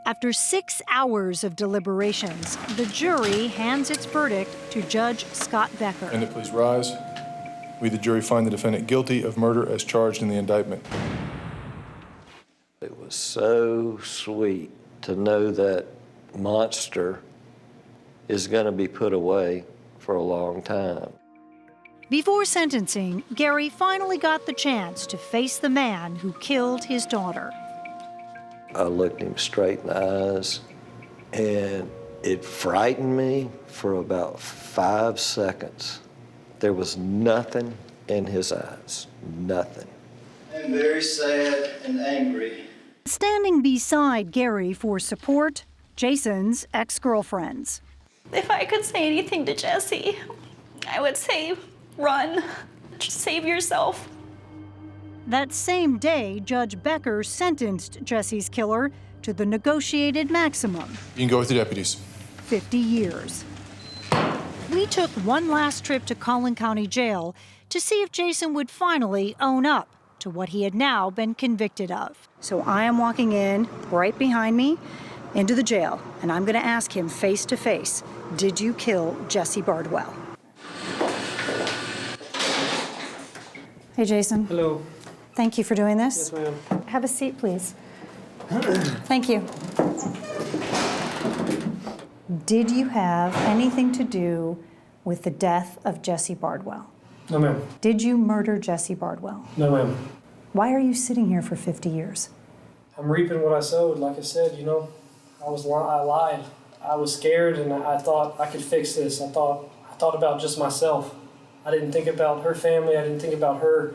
After 6 hours of deliberations, the jury hands its verdict to Judge Scott Becker. Defendant, please rise. We, the jury, find the defendant guilty of murder as charged in the indictment. It was so sweet to know that monster is going to be put away for a long time. Before sentencing, Gary finally got the chance to face the man who killed his daughter. I looked him straight in the eyes, and it frightened me for about 5 seconds. There was nothing in his eyes, nothing. I'm very sad and angry. Standing beside Gary for support, Jason's ex-girlfriends. If I could say anything to Jesse, I would say, run. Just save yourself. That same day, Judge Becker sentenced Jesse's killer to the negotiated maximum, You can go with the deputies. 50 years. We took one last trip to Collin County Jail to see if Jason would finally own up to what he had now been convicted of. So I am walking in right behind me into the jail, and I'm going to ask him face to face, did you kill Jesse Bardwell? Hey, Jason. Hello. Thank you for doing this. Yes, ma'am. Have a seat, please. Thank you. Did you have anything to do with the death of Jesse Bardwell? No, ma'am. Did you murder Jesse Bardwell? No, ma'am. Why are you sitting here for 50 years? I'm reaping what I sowed. Like I said, I lied. I was scared, and I thought I could fix this. I thought about just myself. I didn't think about her family. I didn't think about her.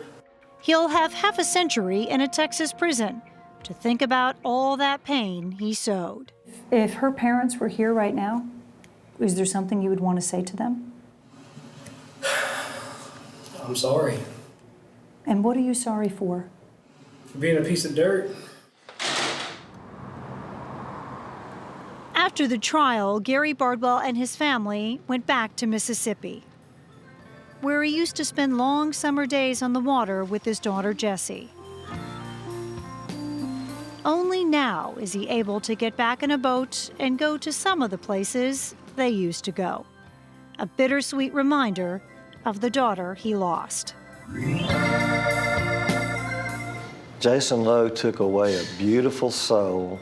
He'll have half a century in a Texas prison to think about all that pain he sowed. If her parents were here right now, is there something you would want to say to them? I'm sorry. And what are you sorry for? For being a piece of dirt. After the trial, Gary Bardwell and his family went back to Mississippi, where he used to spend long summer days on the water with his daughter Jessie. Only now is he able to get back in a boat and go to some of the places they used to go. A bittersweet reminder of the daughter he lost. Jason Lowe took away a beautiful soul,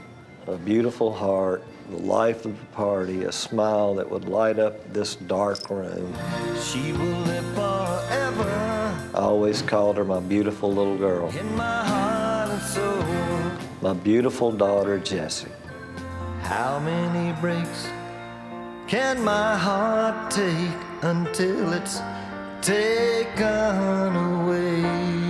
a beautiful heart, the life of the party, a smile that would light up this dark room. She will live forever. I always called her my beautiful little girl. In my heart and soul. My beautiful daughter, Jessie. How many breaks can my heart take until it's taken away?